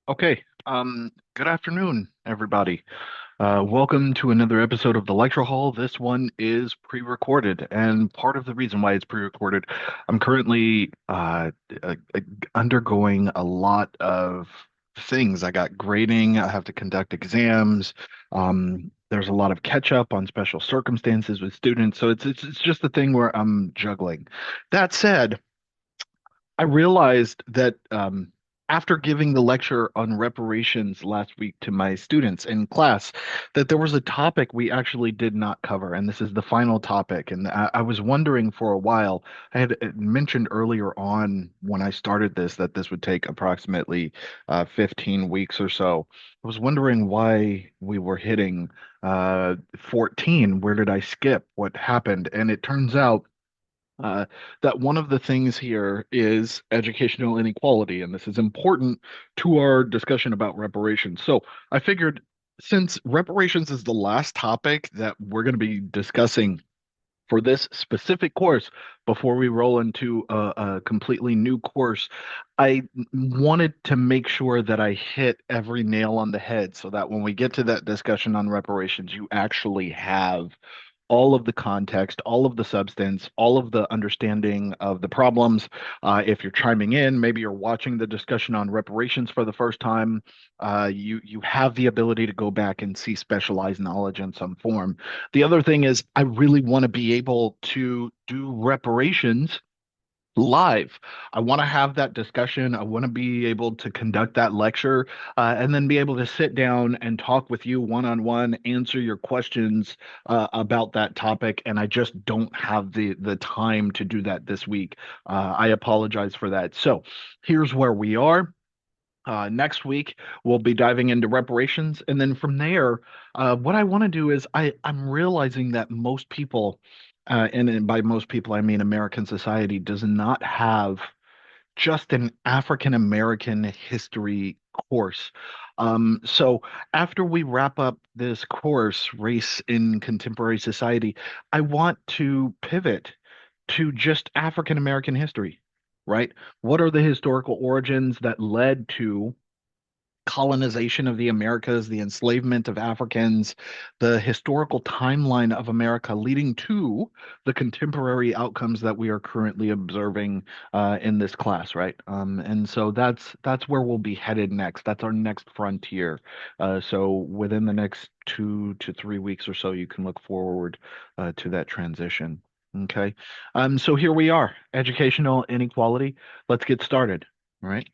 Okay, good afternoon, everybody. Welcome to another episode of the Lecture Hall. This one is pre-recorded, and part of the reason why it's pre-recorded, I'm currently undergoing a lot of things. I got grading, I have to conduct exams. There's a lot of catch up on special circumstances with students, so it's just a thing where I'm juggling. That said, I realized that after giving the lecture on reparations last week to my students in class, that there was a topic we actually did not cover, and this is the final topic. And I was wondering for a while. I had mentioned earlier on when I started this that this would take approximately 15 weeks or so. I was wondering why we were hitting 14. Where did I skip? What happened? And it turns out uh, that one of the things here is educational inequality, and this is important to our discussion about reparations. So I figured since reparations is the last topic that we're going to be discussing for this specific course, before we roll into a completely new course, I wanted to make sure that I hit every nail on the head so that when we get to that discussion on reparations, you actually have all of the context, all of the substance, all of the understanding of the problems. If you're chiming in, maybe you're watching the discussion on reparations for the first time, you have the ability to go back and see specialized knowledge in some form. The other thing is, I really want to be able to do reparations live. I want to have that discussion. I want to be able to conduct that lecture, and then be able to sit down and talk with you one on one, answer your questions about that topic. And I just don't have the time to do that this week. I apologize for that. So here's where we are. Next week, we'll be diving into reparations. And then from there, what I want to do is I'm realizing that most people, and by most people, I mean American society, does not have just an African American history course. So after we wrap up this course, Race in Contemporary Society, I want to pivot to just African American history, right? What are the historical origins that led to colonization of the Americas, the enslavement of Africans, the historical timeline of America leading to the contemporary outcomes that we are currently observing in this class, right? And so that's where we'll be headed next. That's our next frontier. So within the next 2 to 3 weeks or so, you can look forward to that transition. Okay. So here we are, educational inequality. Let's get started, right?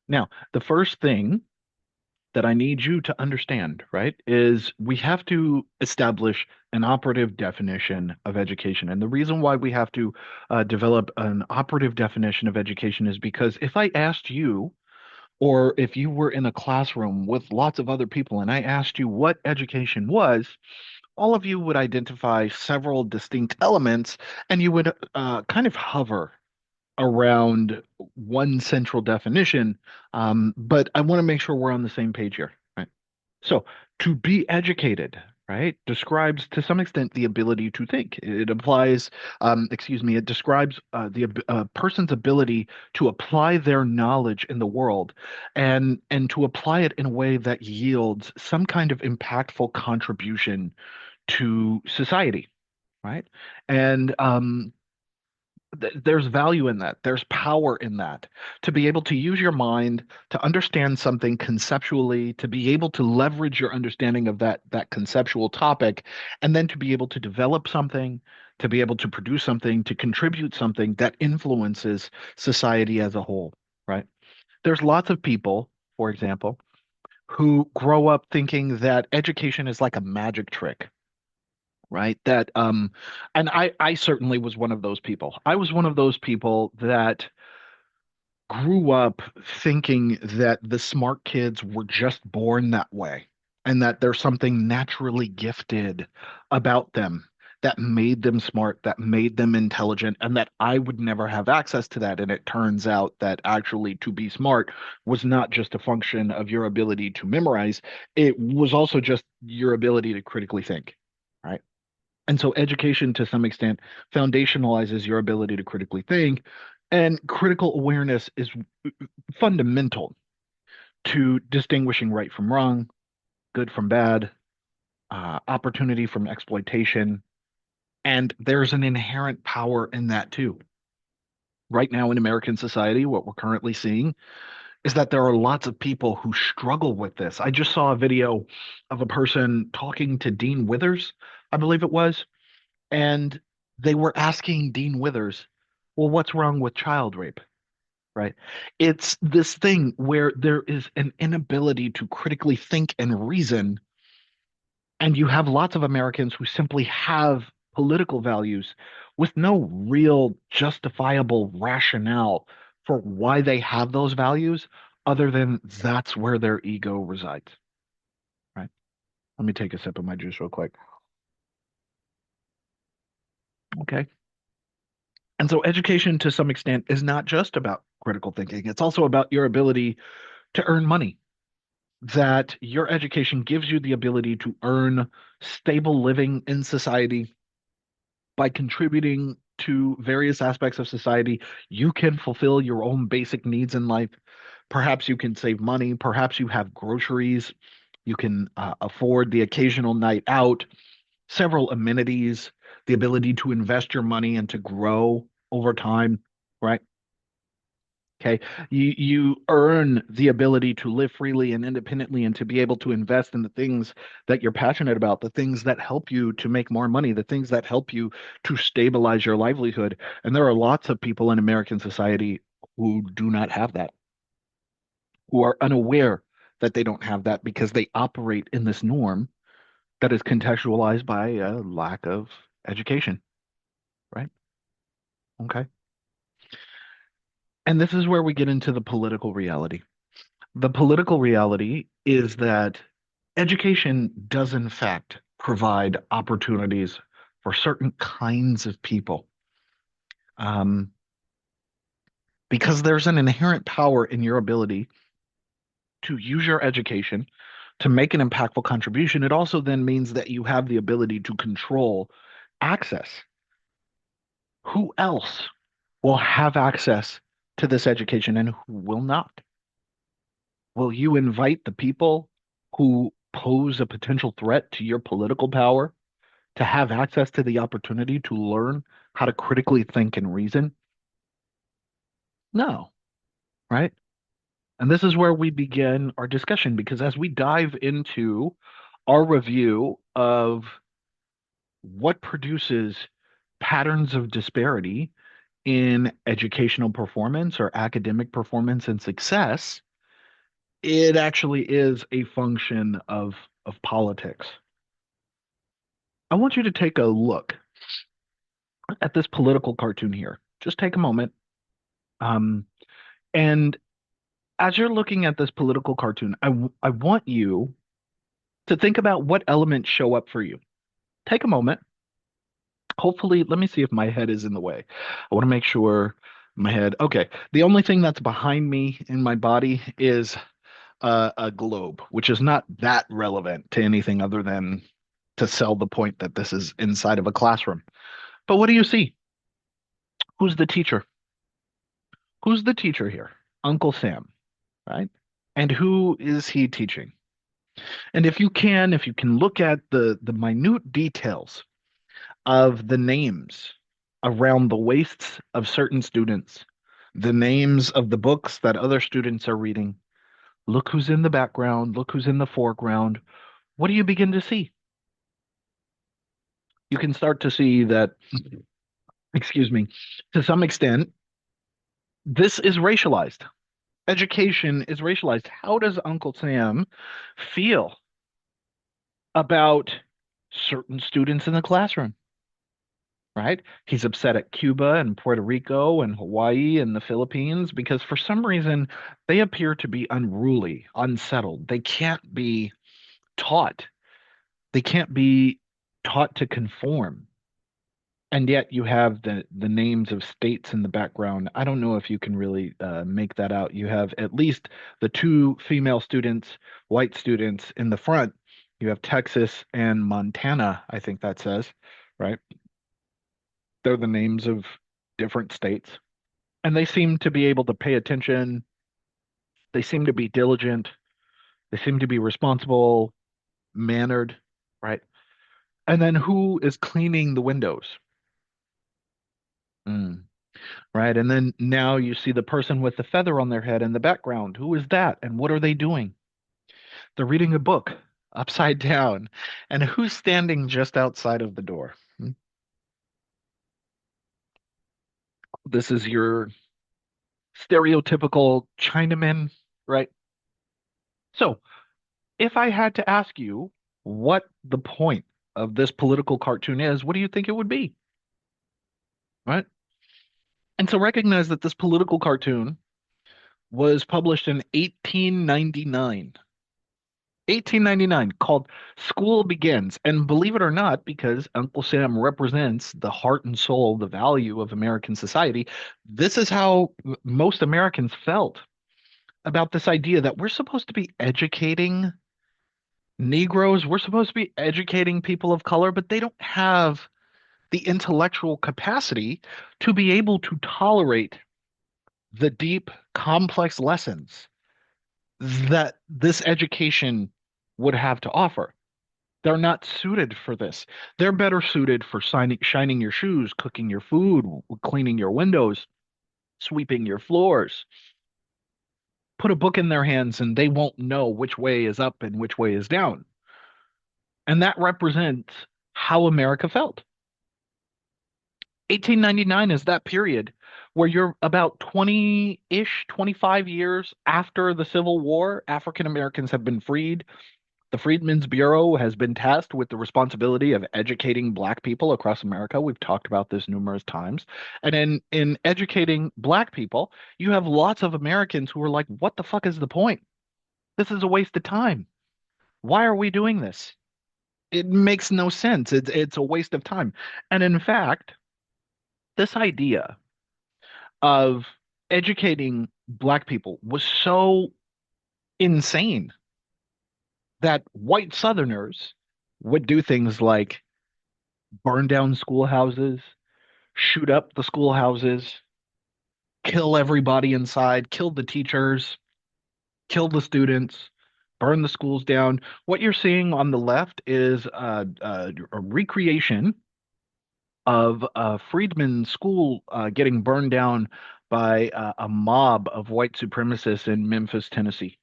Now, the first thing that I need you to understand, right, is we have to establish an operative definition of education. And the reason why we have to develop an operative definition of education is because if I asked you, or if you were in a classroom with lots of other people and I asked you what education was, all of you would identify several distinct elements and you would kind of hover around one central definition. But I want to make sure we're on the same page here, right? So, to be educated, right, describes to some extent the ability to think. It applies, excuse me, it describes the person's ability to apply their knowledge in the world and to apply it in a way that yields some kind of impactful contribution to society, right? And there's value in that. There's power in that. To be able to use your mind to understand something conceptually, to be able to leverage your understanding of that conceptual topic, and then to be able to develop something, to be able to produce something, to contribute something that influences society as a whole, right? There's lots of people, for example, who grow up thinking that education is like a magic trick, right? That and I certainly was one of those people. I was one of those people that grew up thinking that the smart kids were just born that way and that there's something naturally gifted about them that made them smart, that made them intelligent, and that I would never have access to that. And it turns out that actually to be smart was not just a function of your ability to memorize, it was also just your ability to critically think, right? And so education, to some extent, foundationalizes your ability to critically think, and critical awareness is fundamental to distinguishing right from wrong, good from bad, opportunity from exploitation. And there's an inherent power in that too. Right now in American society, what we're currently seeing is that there are lots of people who struggle with this. I just saw a video of a person talking to Dean Withers, I believe it was, and they were asking Dean Withers, well, what's wrong with child rape? Right? It's this thing where there is an inability to critically think and reason, and you have lots of Americans who simply have political values with no real justifiable rationale for why they have those values, other than that's where their ego resides. Right? Let me take a sip of my juice real quick. Okay. And so education to some extent is not just about critical thinking. It's also about your ability to earn money, that your education gives you the ability to earn stable living in society by contributing to various aspects of society. You can fulfill your own basic needs in life. Perhaps you can save money. Perhaps you have groceries. You can afford the occasional night out, several amenities, the ability to invest your money and to grow over time, right? Okay. You earn the ability to live freely and independently and to be able to invest in the things that you're passionate about, the things that help you to make more money, the things that help you to stabilize your livelihood. And there are lots of people in American society who do not have that, who are unaware that they don't have that because they operate in this norm that is contextualized by a lack of education, right? Okay. And this is where we get into the political reality. The political reality is that education does, in fact, provide opportunities for certain kinds of people, um, because there's an inherent power in your ability to use your education to make an impactful contribution. It also then means that you have the ability to control access. Who else will have access to this education and who will not? Will you invite the people who pose a potential threat to your political power to have access to the opportunity to learn how to critically think and reason? No, right? And this is where we begin our discussion because as we dive into our review of what produces patterns of disparity in educational performance or academic performance and success, it actually is a function of politics. I want you to take a look at this political cartoon here. Just take a moment. Um, and as you're looking at this political cartoon, I want you to think about what elements show up for you. Take a moment. Hopefully, let me see if my head is in the way. I want to make sure my head. Okay. The only thing that's behind me in my body is a globe, which is not that relevant to anything other than to sell the point that this is inside of a classroom. But what do you see? Who's the teacher? Who's the teacher here? Uncle Sam, right? And who is he teaching? And if you can look at the minute details of the names around the waists of certain students, the names of the books that other students are reading, look who's in the background, look who's in the foreground. What do you begin to see? You can start to see that, excuse me, to some extent, this is racialized. Education is racialized. How does Uncle Sam feel about certain students in the classroom? Right? He's upset at Cuba and Puerto Rico and Hawaii and the Philippines because for some reason they appear to be unruly, unsettled. They can't be taught. They can't be taught to conform. And yet you have the names of states in the background. I don't know if you can really make that out. You have at least the two female students, white students in the front. You have Texas and Montana, I think that says, right? They're the names of different states. And they seem to be able to pay attention. They seem to be diligent. They seem to be responsible, mannered, right? And then who is cleaning the windows? Mm, right. And then now you see the person with the feather on their head in the background. Who is that? And what are they doing? They're reading a book upside down. And who's standing just outside of the door? This is your stereotypical Chinaman, right? So, if I had to ask you what the point of this political cartoon is, what do you think it would be? Right? And so recognize that this political cartoon was published in 1899. 1899, called School Begins. And believe it or not, because Uncle Sam represents the heart and soul, the value of American society, this is how most Americans felt about this idea that we're supposed to be educating Negroes, we're supposed to be educating people of color, but they don't have the intellectual capacity to be able to tolerate the deep, complex lessons that this education would have to offer. They're not suited for this. They're better suited for shining your shoes, cooking your food, cleaning your windows, sweeping your floors. Put a book in their hands and they won't know which way is up and which way is down. And that represents how America felt. 1899 is that period where you're about 20-ish, 25 years after the Civil War. African Americans have been freed. The Freedmen's Bureau has been tasked with the responsibility of educating Black people across America. We've talked about this numerous times. And in educating Black people, you have lots of Americans who are like, what the fuck is the point? This is a waste of time. Why are we doing this? It makes no sense. It's a waste of time. And in fact, this idea of educating Black people was so insane that white Southerners would do things like burn down schoolhouses, shoot up the schoolhouses, kill everybody inside, kill the teachers, kill the students, burn the schools down. What you're seeing on the left is a recreation of Freedman School getting burned down by a mob of white supremacists in Memphis, Tennessee.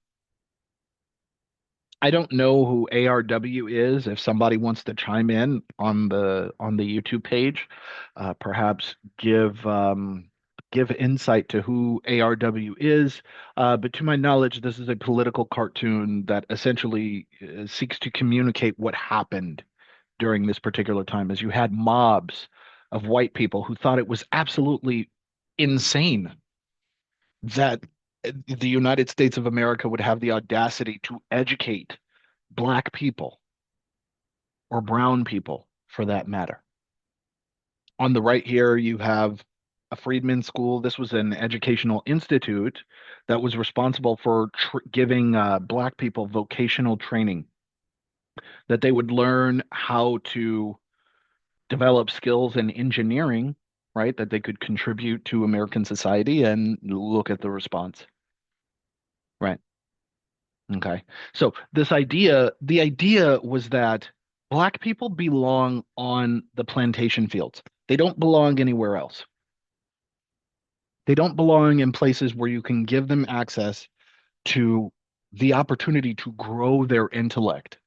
I don't know who ARW is. If somebody wants to chime in on the YouTube page, perhaps give insight to who ARW is. But to my knowledge, this is a political cartoon that essentially seeks to communicate what happened during this particular time, as you had mobs of white people who thought it was absolutely insane that the United States of America would have the audacity to educate Black people or brown people for that matter. On the right here, you have a freedmen's school. This was an educational institute that was responsible for tr giving Black people vocational training, that they would learn how to develop skills in engineering, right? That they could contribute to American society and look at the response, right? Okay. So the idea was that Black people belong on the plantation fields. They don't belong anywhere else. They don't belong in places where you can give them access to the opportunity to grow their intellect.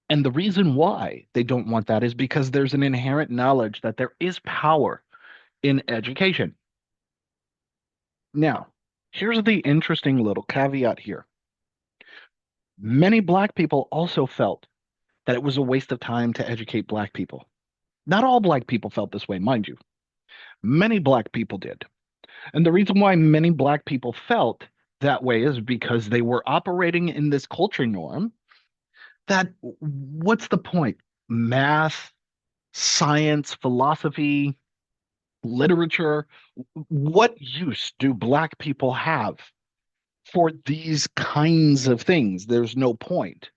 And the reason why they don't want that is because there's an inherent knowledge that there is power in education. Now, here's the interesting little caveat here. Many Black people also felt that it was a waste of time to educate Black people. Not all Black people felt this way, mind you. Many Black people did. And the reason why many Black people felt that way is because they were operating in this culture norm that what's the point? Math, science, philosophy, literature, what use do Black people have for these kinds of things? There's no point.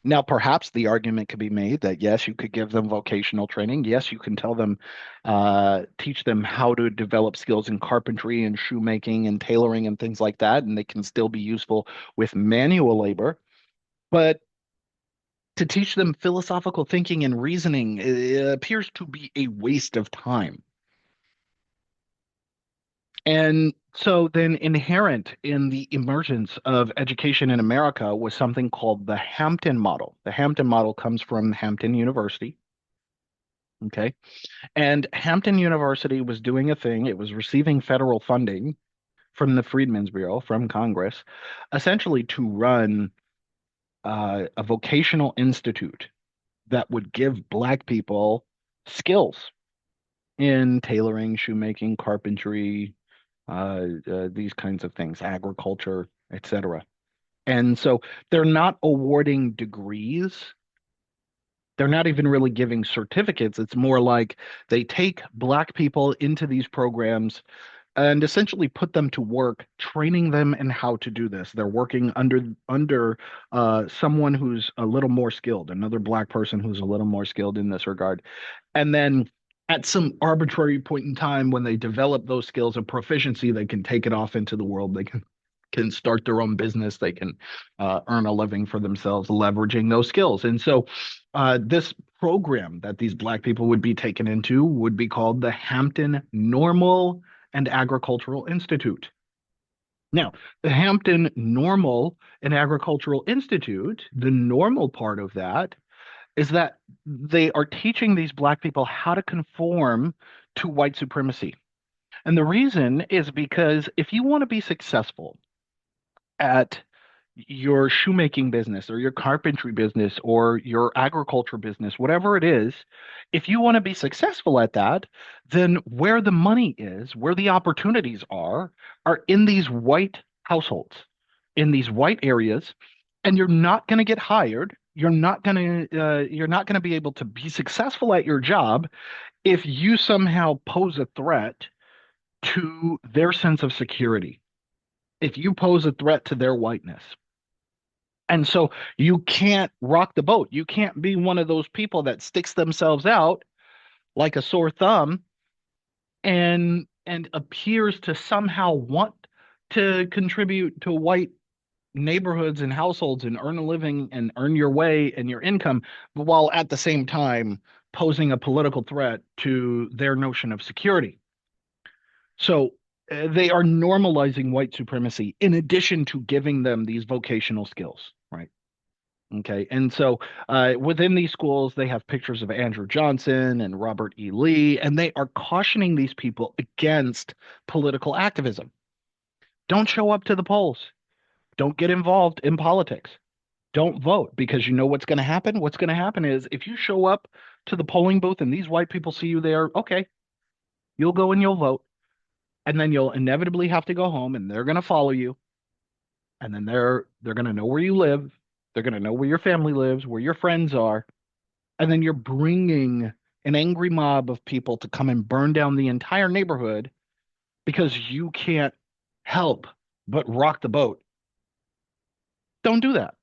Now, perhaps the argument could be made that yes, you could give them vocational training. Yes, you can tell them, teach them how to develop skills in carpentry and shoemaking and tailoring and things like that, and they can still be useful with manual labor. But to teach them philosophical thinking and reasoning appears to be a waste of time. And so then inherent in the emergence of education in America was something called the Hampton model. The Hampton model comes from Hampton University. Okay. And Hampton University was doing a thing. It was receiving federal funding from the Freedmen's Bureau, from Congress, essentially to run a vocational institute that would give Black people skills in tailoring, shoemaking, carpentry, these kinds of things, agriculture, etc. And so they're not awarding degrees. They're not even really giving certificates. It's more like they take Black people into these programs and essentially put them to work, training them in how to do this. They're working under someone who's a little more skilled, another Black person who's a little more skilled in this regard. And then at some arbitrary point in time, when they develop those skills of proficiency, they can take it off into the world. They can start their own business. They can earn a living for themselves, leveraging those skills. And so, this program that these Black people would be taken into would be called the Hampton Normal and Agricultural Institute. Now, the Hampton Normal and Agricultural Institute, the normal part of that is that they are teaching these Black people how to conform to white supremacy. And the reason is because if you want to be successful at your shoemaking business or your carpentry business or your agriculture business, whatever it is, if you want to be successful at that, then where the money is, where the opportunities are in these white households, in these white areas, and you're not going to get hired. You're not going to be able to be successful at your job if you somehow pose a threat to their sense of security, if you pose a threat to their whiteness. And so you can't rock the boat. You can't be one of those people that sticks themselves out like a sore thumb and appears to somehow want to contribute to white neighborhoods and households and earn a living and earn your way and your income, while at the same time posing a political threat to their notion of security. So they are normalizing white supremacy in addition to giving them these vocational skills, right? Okay. And so within these schools, they have pictures of Andrew Johnson and Robert E. Lee, and they are cautioning these people against political activism. Don't show up to the polls. Don't get involved in politics. Don't vote because you know what's going to happen? What's going to happen is if you show up to the polling booth and these white people see you there, okay, you'll go and you'll vote. And then you'll inevitably have to go home and they're going to follow you. And then they're going to know where you live. They're going to know where your family lives, where your friends are. And then you're bringing an angry mob of people to come and burn down the entire neighborhood because you can't help but rock the boat. Don't do that.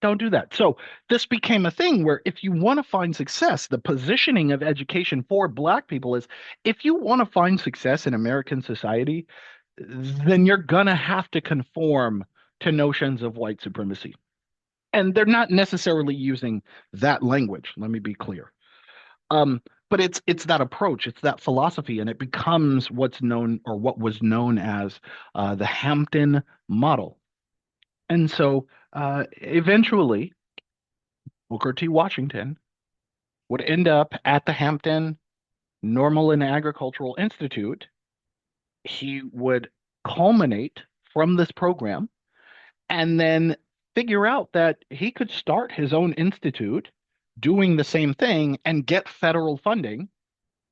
Don't do that. So this became a thing where if you want to find success, the positioning of education for Black people is if you want to find success in American society, then you're going to have to conform to notions of white supremacy. And they're not necessarily using that language. Let me be clear. But it's that approach, it's that philosophy, and it becomes what's known or what was known as the Hampton model. And so eventually, Booker T. Washington would end up at the Hampton Normal and Agricultural Institute. He would culminate from this program and then figure out that he could start his own institute doing the same thing and get federal funding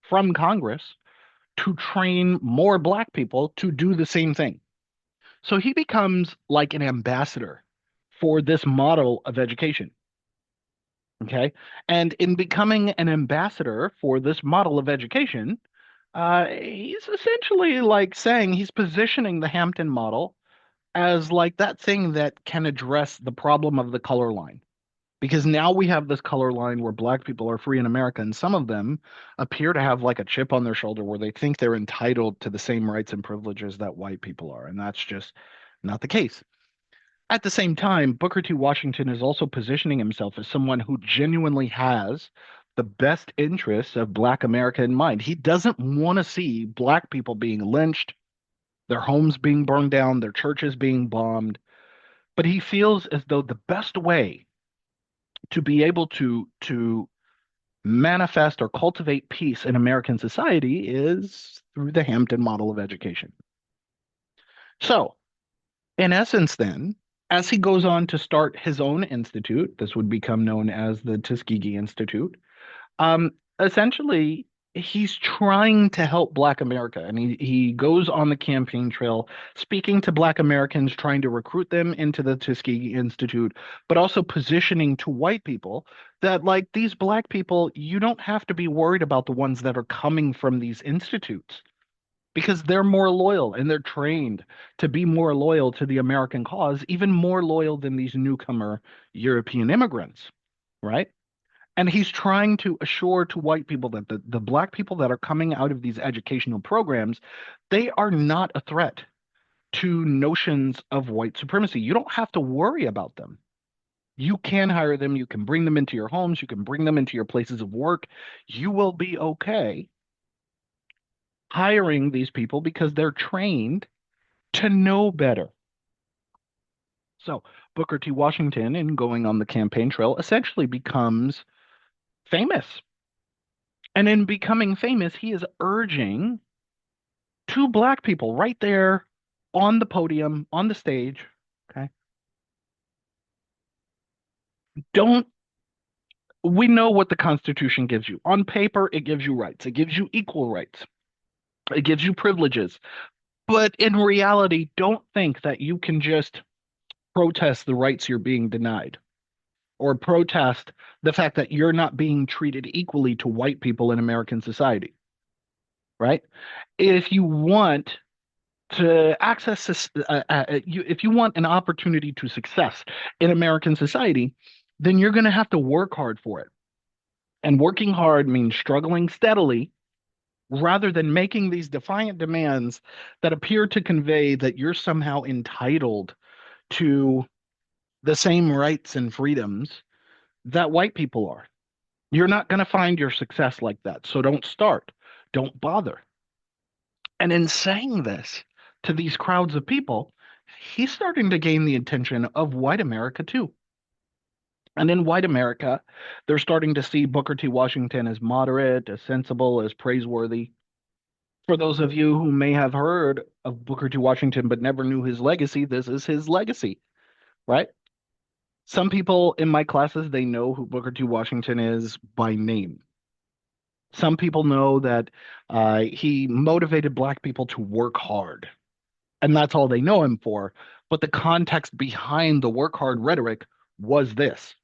from Congress to train more Black people to do the same thing. So he becomes like an ambassador for this model of education. Okay. And in becoming an ambassador for this model of education, he's essentially like saying he's positioning the Hampton model as like that thing that can address the problem of the color line. Because now we have this color line where black people are free in America, and some of them appear to have like a chip on their shoulder where they think they're entitled to the same rights and privileges that white people are. And that's just not the case. At the same time, Booker T. Washington is also positioning himself as someone who genuinely has the best interests of Black America in mind. He doesn't want to see Black people being lynched, their homes being burned down, their churches being bombed, but he feels as though the best way to be able to manifest or cultivate peace in American society is through the Hampton model of education. So, in essence, then, as he goes on to start his own institute, this would become known as the Tuskegee Institute. Um, Essentially, he's trying to help Black America, and he goes on the campaign trail, speaking to Black Americans, trying to recruit them into the Tuskegee Institute, but also positioning to white people that, like these Black people, you don't have to be worried about the ones that are coming from these institutes because they're more loyal and they're trained to be more loyal to the American cause, even more loyal than these newcomer European immigrants, right? And he's trying to assure to white people that the black people that are coming out of these educational programs, they are not a threat to notions of white supremacy. You don't have to worry about them. You can hire them, you can bring them into your homes, you can bring them into your places of work. You will be okay hiring these people because they're trained to know better. So Booker T. Washington, in going on the campaign trail, essentially becomes famous. And in becoming famous, he is urging two black people right there on the podium, on the stage. Okay. Don't, we know what the Constitution gives you. On paper, it gives you rights, it gives you equal rights, it gives you privileges. But in reality, don't think that you can just protest the rights you're being denied or protest the fact that you're not being treated equally to white people in American society, right? If you want to access this, if you want an opportunity to success in American society, then you're going to have to work hard for it. And working hard means struggling steadily rather than making these defiant demands that appear to convey that you're somehow entitled to the same rights and freedoms that white people are. You're not going to find your success like that. So don't start. Don't bother. And in saying this to these crowds of people, he's starting to gain the attention of white America too. And in white America, they're starting to see Booker T. Washington as moderate, as sensible, as praiseworthy. For those of you who may have heard of Booker T. Washington but never knew his legacy, this is his legacy, right? Some people in my classes, they know who Booker T. Washington is by name. Some people know that he motivated Black people to work hard, and that's all they know him for. But the context behind the work hard rhetoric was this: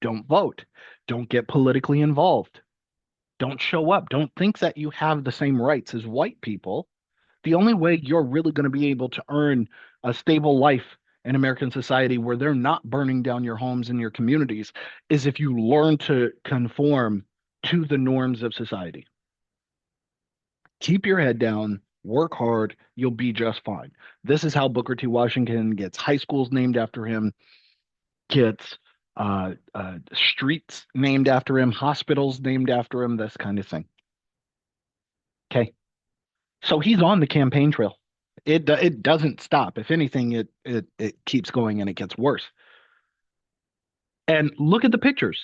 don't vote, don't get politically involved, don't show up, don't think that you have the same rights as white people. The only way you're really going to be able to earn a stable life in American society where they're not burning down your homes and your communities is if you learn to conform to the norms of society. Keep your head down, work hard, you'll be just fine. This is how Booker T. Washington gets high schools named after him, gets streets named after him, hospitals named after him, this kind of thing. Okay. So he's on the campaign trail. It doesn't stop. If anything, it keeps going and it gets worse. And look at the pictures.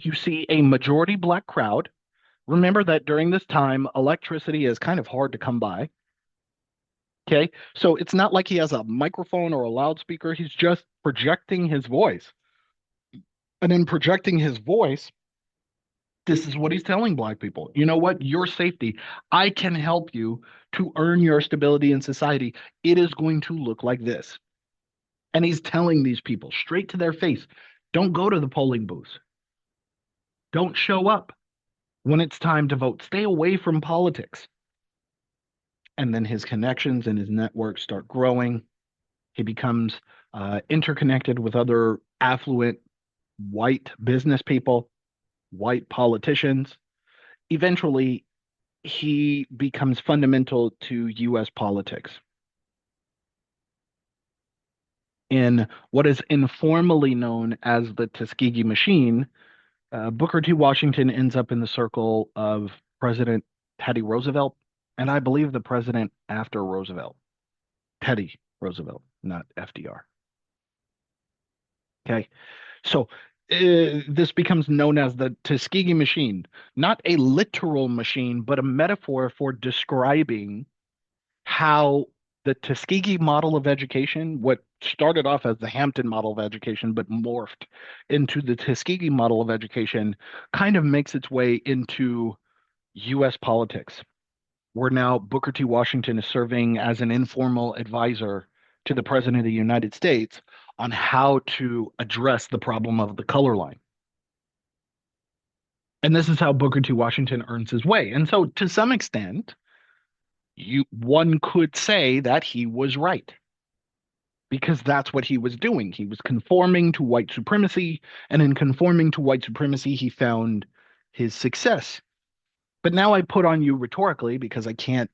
You see a majority black crowd. Remember that during this time, electricity is kind of hard to come by. Okay. So it's not like he has a microphone or a loudspeaker. He's just projecting his voice. And in projecting his voice, this is what he's telling black people. You know what? Your safety. I can help you to earn your stability in society. It is going to look like this. And he's telling these people straight to their face, don't go to the polling booths. Don't show up when it's time to vote. Stay away from politics. And then his connections and his networks start growing. He becomes interconnected with other affluent white business people, white politicians. Eventually, he becomes fundamental to US politics in what is informally known as the Tuskegee machine. Booker T. Washington ends up in the circle of President Teddy Roosevelt, and I believe the president after Roosevelt, Teddy Roosevelt, not FDR. Okay. So this becomes known as the Tuskegee machine, not a literal machine, but a metaphor for describing how the Tuskegee model of education, what started off as the Hampton model of education, but morphed into the Tuskegee model of education, kind of makes its way into US politics, where now Booker T. Washington is serving as an informal advisor to the President of the United States on how to address the problem of the color line. And this is how Booker T. Washington earns his way. And so to some extent, one could say that he was right because that's what he was doing. He was conforming to white supremacy, and in conforming to white supremacy, he found his success. But now I put on you rhetorically because I can't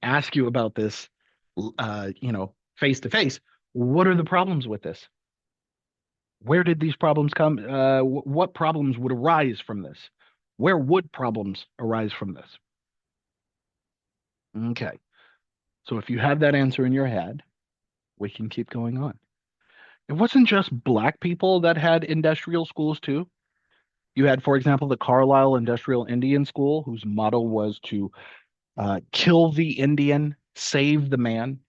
ask you about this face to face. What are the problems with this? Where did these problems come? What problems would arise from this? Where would problems arise from this? Okay. So if you have that answer in your head, we can keep going on. It wasn't just black people that had industrial schools too. You had, for example, the Carlisle Industrial Indian School, whose motto was to kill the Indian, save the man.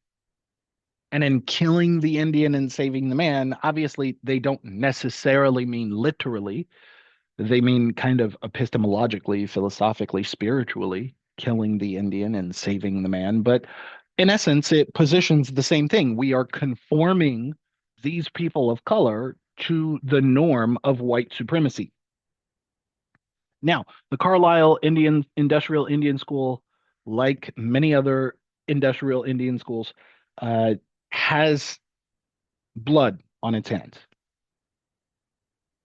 And in killing the Indian and saving the man, obviously they don't necessarily mean literally. They mean kind of epistemologically, philosophically, spiritually, killing the Indian and saving the man. But in essence, it positions the same thing. We are conforming these people of color to the norm of white supremacy. Now, the Carlisle Industrial Indian School, like many other industrial Indian schools, uh, has blood on its hands.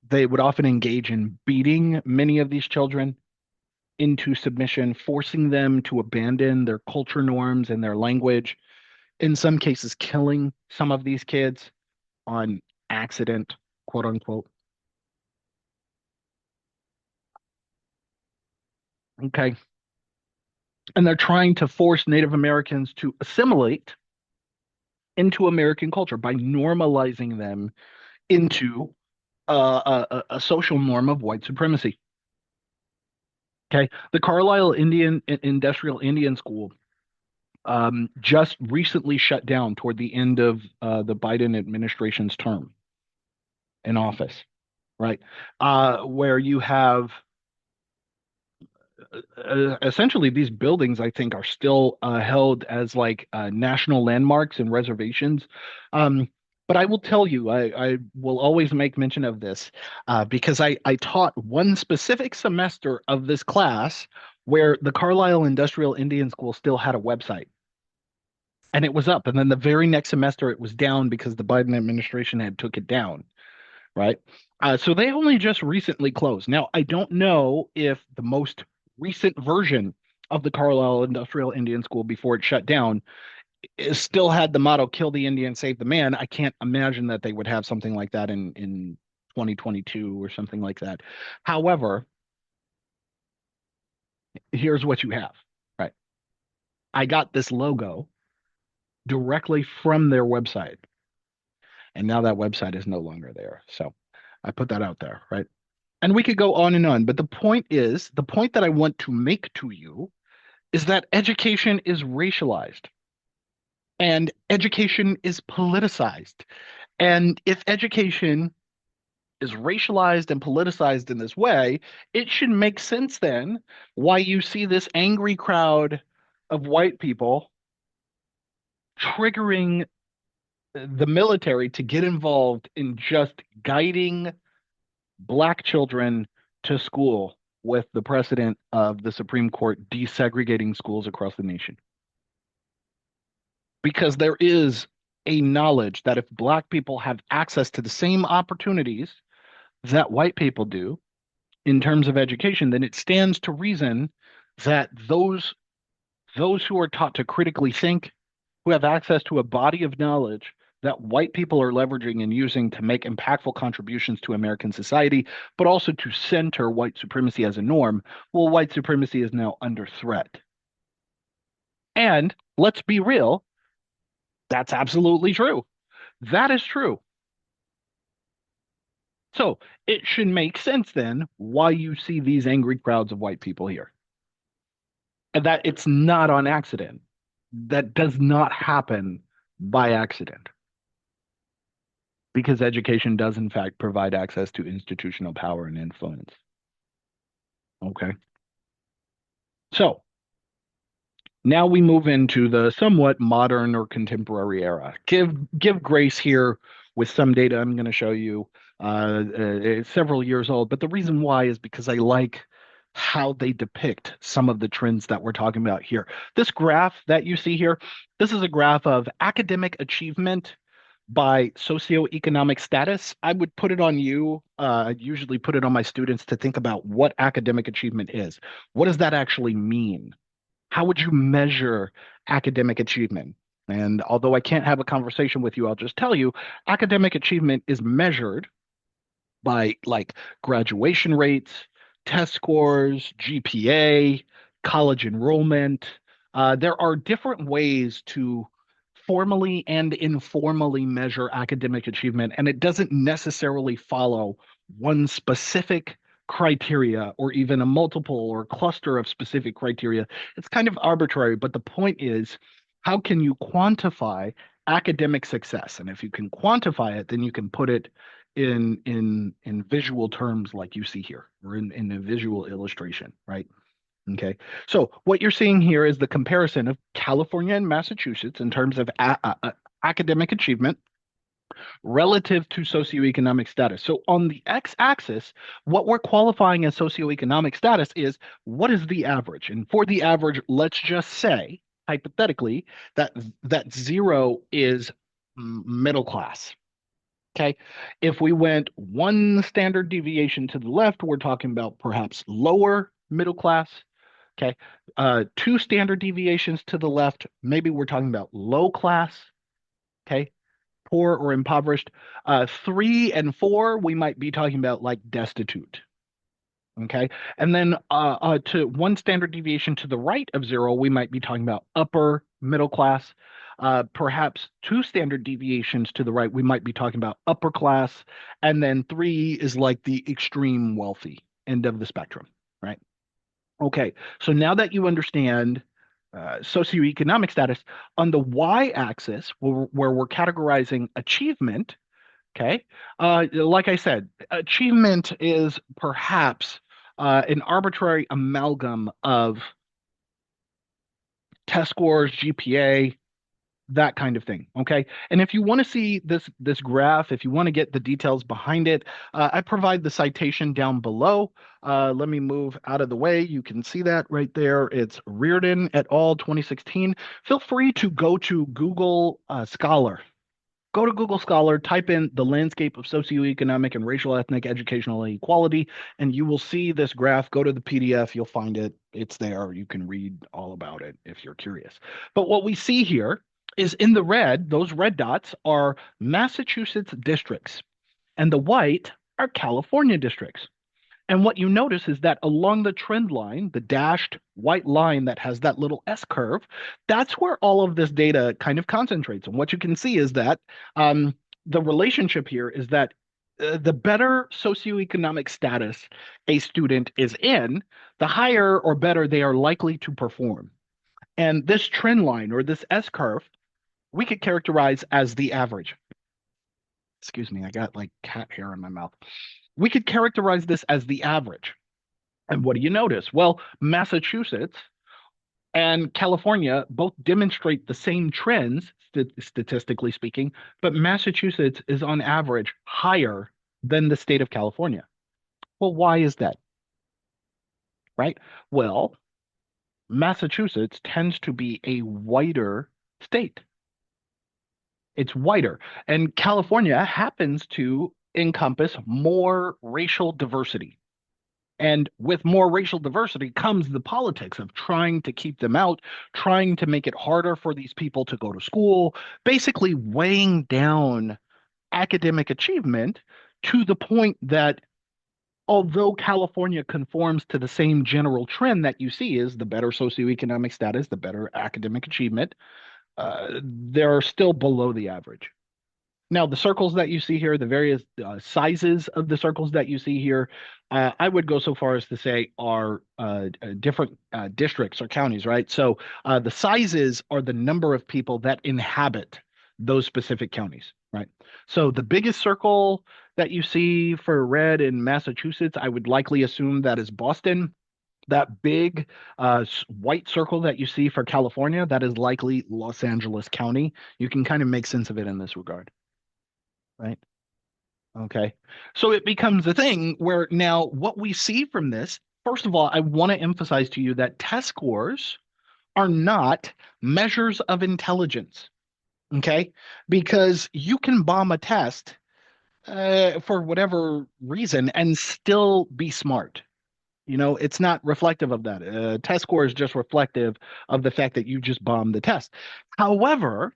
They would often engage in beating many of these children into submission, forcing them to abandon their culture norms and their language, in some cases, killing some of these kids on accident, quote unquote. Okay. And they're trying to force Native Americans to assimilate into American culture by normalizing them into a social norm of white supremacy. Okay. The Carlisle Industrial Indian School just recently shut down toward the end of the Biden administration's term in office, right? Where you have essentially these buildings, I think, are still held as like national landmarks and reservations. Um, but I will tell you, I will always make mention of this because I taught one specific semester of this class where the Carlisle Industrial Indian School still had a website. And it was up. And then the very next semester, it was down because the Biden administration had took it down, right? So they only just recently closed. Now, I don't know if the most recent version of the Carlisle Industrial Indian School before it shut down still had the motto "Kill the Indian, save the man." I can't imagine that they would have something like that in 2022 or something like that. However, here's what you have, right? I got this logo directly from their website. And now that website is no longer there. So I put that out there, right? And we could go on, but the point that I want to make to you is that education is racialized and education is politicized. And if education is racialized and politicized in this way, it should make sense then why you see this angry crowd of white people triggering the military to get involved in just guiding black children to school with the precedent of the Supreme Court desegregating schools across the nation. because there is a knowledge that if Black people have access to the same opportunities that white people do in terms of education, then it stands to reason that those who are taught to critically think, who have access to a body of knowledge that white people are leveraging and using to make impactful contributions to American society, but also to center white supremacy as a norm, well, white supremacy is now under threat. And let's be real, that's absolutely true. That is true. So it should make sense then why you see these angry crowds of white people here. And that it's not on accident. That does not happen by accident because education does, in fact, provide access to institutional power and influence. Okay. So now we move into the somewhat modern or contemporary era. Give grace here with some data I'm going to show you. It's several years old, but the reason why is because I like how they depict some of the trends that we're talking about here. This graph that you see here, this is a graph of academic achievement by socioeconomic status. I would put it on you. I usually put it on my students to think about what academic achievement is. What does that actually mean? How would you measure academic achievement? And although I can't have a conversation with you, I'll just tell you academic achievement is measured by like graduation rates, test scores, GPA, college enrollment. There are different ways to formally and informally measure academic achievement, and it doesn't necessarily follow one specific criteria or even a multiple or cluster of specific criteria. It's kind of arbitrary, but the point is, how can you quantify academic success? And if you can quantify it, then you can put it in visual terms like you see here, or in a visual illustration, right? Okay. So what you're seeing here is the comparison of California and Massachusetts in terms of academic achievement relative to socioeconomic status. So on the x-axis, what we're qualifying as socioeconomic status is what is the average? And for the average, let's just say, hypothetically, that that zero is middle class. Okay. If we went one standard deviation to the left, we're talking about perhaps lower middle class. Okay. Two standard deviations to the left, maybe we're talking about low class. Okay. Poor or impoverished. Three and four, we might be talking about like destitute. Okay. And then to one standard deviation to the right of zero, we might be talking about upper middle class. Perhaps two standard deviations to the right, we might be talking about upper class. And then three is like the extreme wealthy end of the spectrum, right? Okay. So now that you understand socioeconomic status, on the y-axis, where we're categorizing achievement, okay. Like I said, achievement is perhaps an arbitrary amalgam of test scores, GPA, that kind of thing. Okay. And if you want to see this graph, if you want to get the details behind it, I provide the citation down below. Let me move out of the way. You can see that right there. It's Reardon et al. 2016. Feel free to go to Google Scholar. Go to Google Scholar, type in the landscape of socioeconomic and racial ethnic educational inequality, and you will see this graph. Go to the PDF, you'll find it. It's there. You can read all about it if you're curious. But what we see here is in the red, those red dots are Massachusetts districts, and the white are California districts. And what you notice is that along the trend line, the dashed white line that has that little S curve, that's where all of this data kind of concentrates. And what you can see is that the relationship here is that the better socioeconomic status a student is in, the higher or better they are likely to perform. And this trend line or this S curve, we could characterize as the average. Excuse me, I got like cat hair in my mouth. We could characterize this as the average. And what do you notice? Well, Massachusetts and California both demonstrate the same trends, statistically speaking, but Massachusetts is on average higher than the state of California. Well, why is that? Right? Well, Massachusetts tends to be a whiter state. It's whiter. And California happens to encompass more racial diversity. And with more racial diversity comes the politics of trying to keep them out, trying to make it harder for these people to go to school, basically weighing down academic achievement to the point that although California conforms to the same general trend that you see is the better socioeconomic status, the better academic achievement, they're still below the average. Now, the circles that you see here, the various sizes of the circles that you see here, I would go so far as to say are different districts or counties, right? So the sizes are the number of people that inhabit those specific counties, right? So the biggest circle that you see for red in Massachusetts, I would likely assume that is Boston. That big white circle that you see for California, that is likely Los Angeles County. You can kind of make sense of it in this regard, right? Okay. So it becomes a thing where now what we see from this, first of all, I want to emphasize to you that test scores are not measures of intelligence. Okay. Because you can bomb a test for whatever reason and still be smart. It's not reflective of that. Test score is just reflective of the fact that you just bombed the test. However,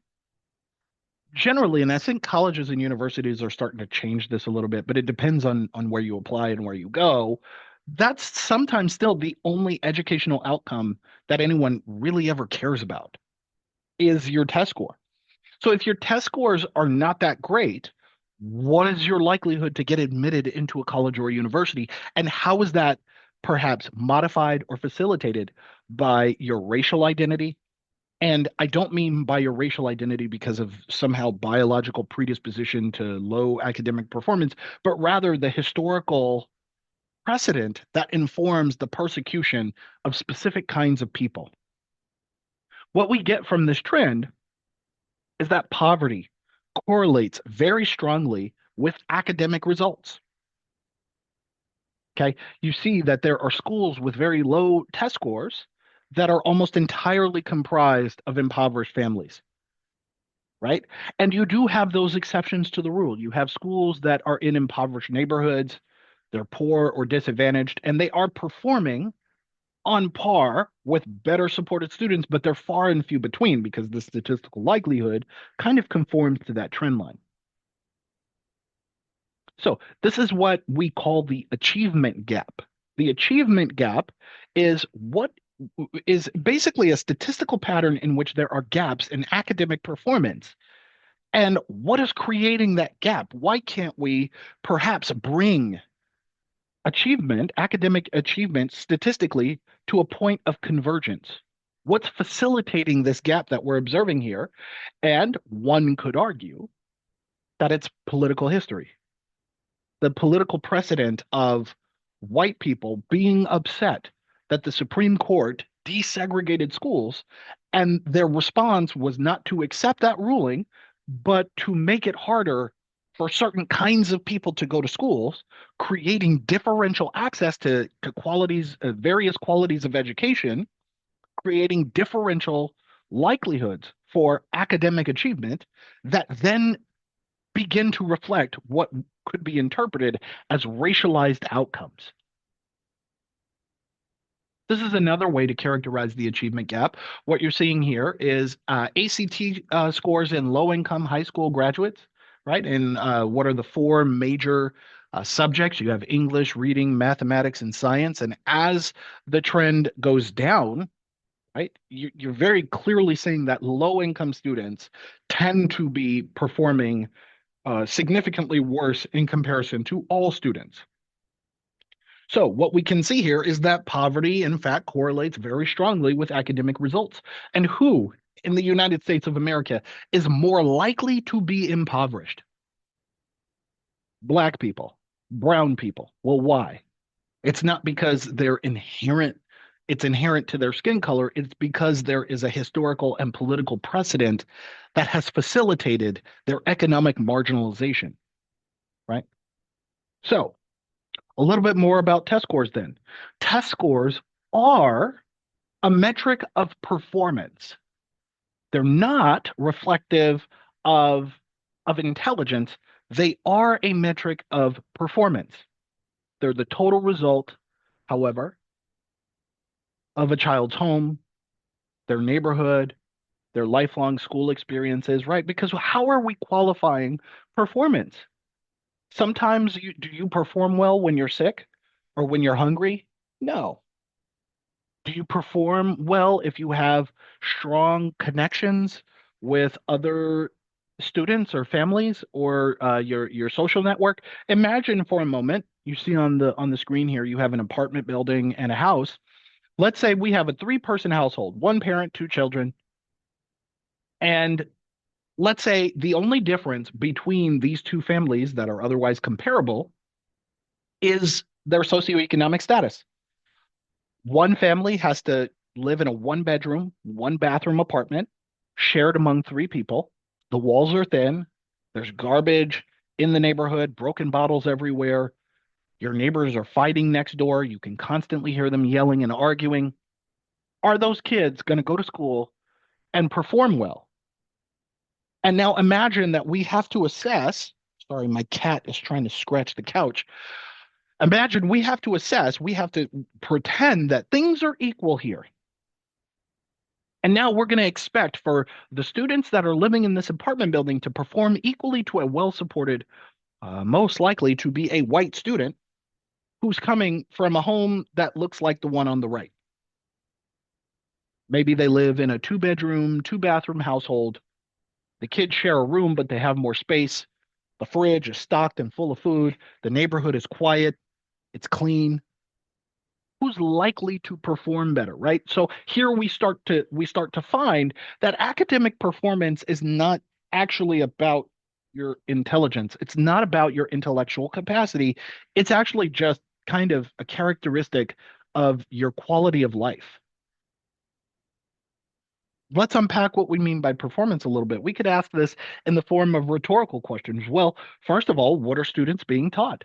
generally, and I think colleges and universities are starting to change this a little bit, but it depends on where you apply and where you go. That's sometimes still the only educational outcome that anyone really ever cares about is your test score. So if your test scores are not that great, what is your likelihood to get admitted into a college or a university? And how is that perhaps modified or facilitated by your racial identity, and I don't mean by your racial identity because of somehow biological predisposition to low academic performance, but rather the historical precedent that informs the persecution of specific kinds of people. What we get from this trend is that poverty correlates very strongly with academic results. Okay. You see that there are schools with very low test scores that are almost entirely comprised of impoverished families, right? And you do have those exceptions to the rule. You have schools that are in impoverished neighborhoods, they're poor or disadvantaged, and they are performing on par with better supported students, but they're far and few between because the statistical likelihood kind of conforms to that trend line. So this is what we call the achievement gap. The achievement gap is what is basically a statistical pattern in which there are gaps in academic performance. And what is creating that gap? Why can't we perhaps bring achievement, academic achievement, statistically to a point of convergence? What's facilitating this gap that we're observing here? And one could argue that it's political history, the political precedent of white people being upset that the Supreme Court desegregated schools, and their response was not to accept that ruling, but to make it harder for certain kinds of people to go to schools, creating differential access to qualities, various qualities of education, creating differential likelihoods for academic achievement that then begin to reflect what could be interpreted as racialized outcomes. This is another way to characterize the achievement gap. What you're seeing here is ACT scores in low-income high school graduates, right? And what are the four major subjects? You have English, reading, mathematics, and science. And as the trend goes down, right, you're very clearly seeing that low-income students tend to be performing significantly worse in comparison to all students. So what we can see here is that poverty, in fact, correlates very strongly with academic results. And who in the United States of America is more likely to be impoverished? Black people, brown people. Well, why? It's not because it's inherent to their skin color. It's because there is a historical and political precedent that has facilitated their economic marginalization, right? So a little bit more about test scores then. Test scores are a metric of performance. They're not reflective of intelligence, they are a metric of performance. They're the total result, however, of a child's home, their neighborhood, their lifelong school experiences, right? Because how are we qualifying performance? Sometimes do you perform well when you're sick or when you're hungry? No. Do you perform well if you have strong connections with other students or families or your social network? Imagine for a moment, you see on the screen here, you have an apartment building and a house. Let's say we have a three-person household, one parent, two children, and let's say the only difference between these two families that are otherwise comparable is their socioeconomic status. One family has to live in a one bedroom, one bathroom apartment shared among three people. The walls are thin. There's garbage in the neighborhood, broken bottles everywhere. Your neighbors are fighting next door. You can constantly hear them yelling and arguing. Are those kids going to go to school and perform well? And now imagine that we have to assess. Sorry, my cat is trying to scratch the couch. Imagine we have to assess, we have to pretend that things are equal here. And now we're going to expect for the students that are living in this apartment building to perform equally to a well supported, most likely to be a white student who's coming from a home that looks like the one on the right. Maybe they live in a two-bedroom, two-bathroom household. The kids share a room, but they have more space. The fridge is stocked and full of food. The neighborhood is quiet, it's clean. Who's likely to perform better, right? So here we start to find that academic performance is not actually about your intelligence. It's not about your intellectual capacity. It's actually just kind of a characteristic of your quality of life. Let's unpack what we mean by performance a little bit. We could ask this in the form of rhetorical questions. Well, first of all, what are students being taught?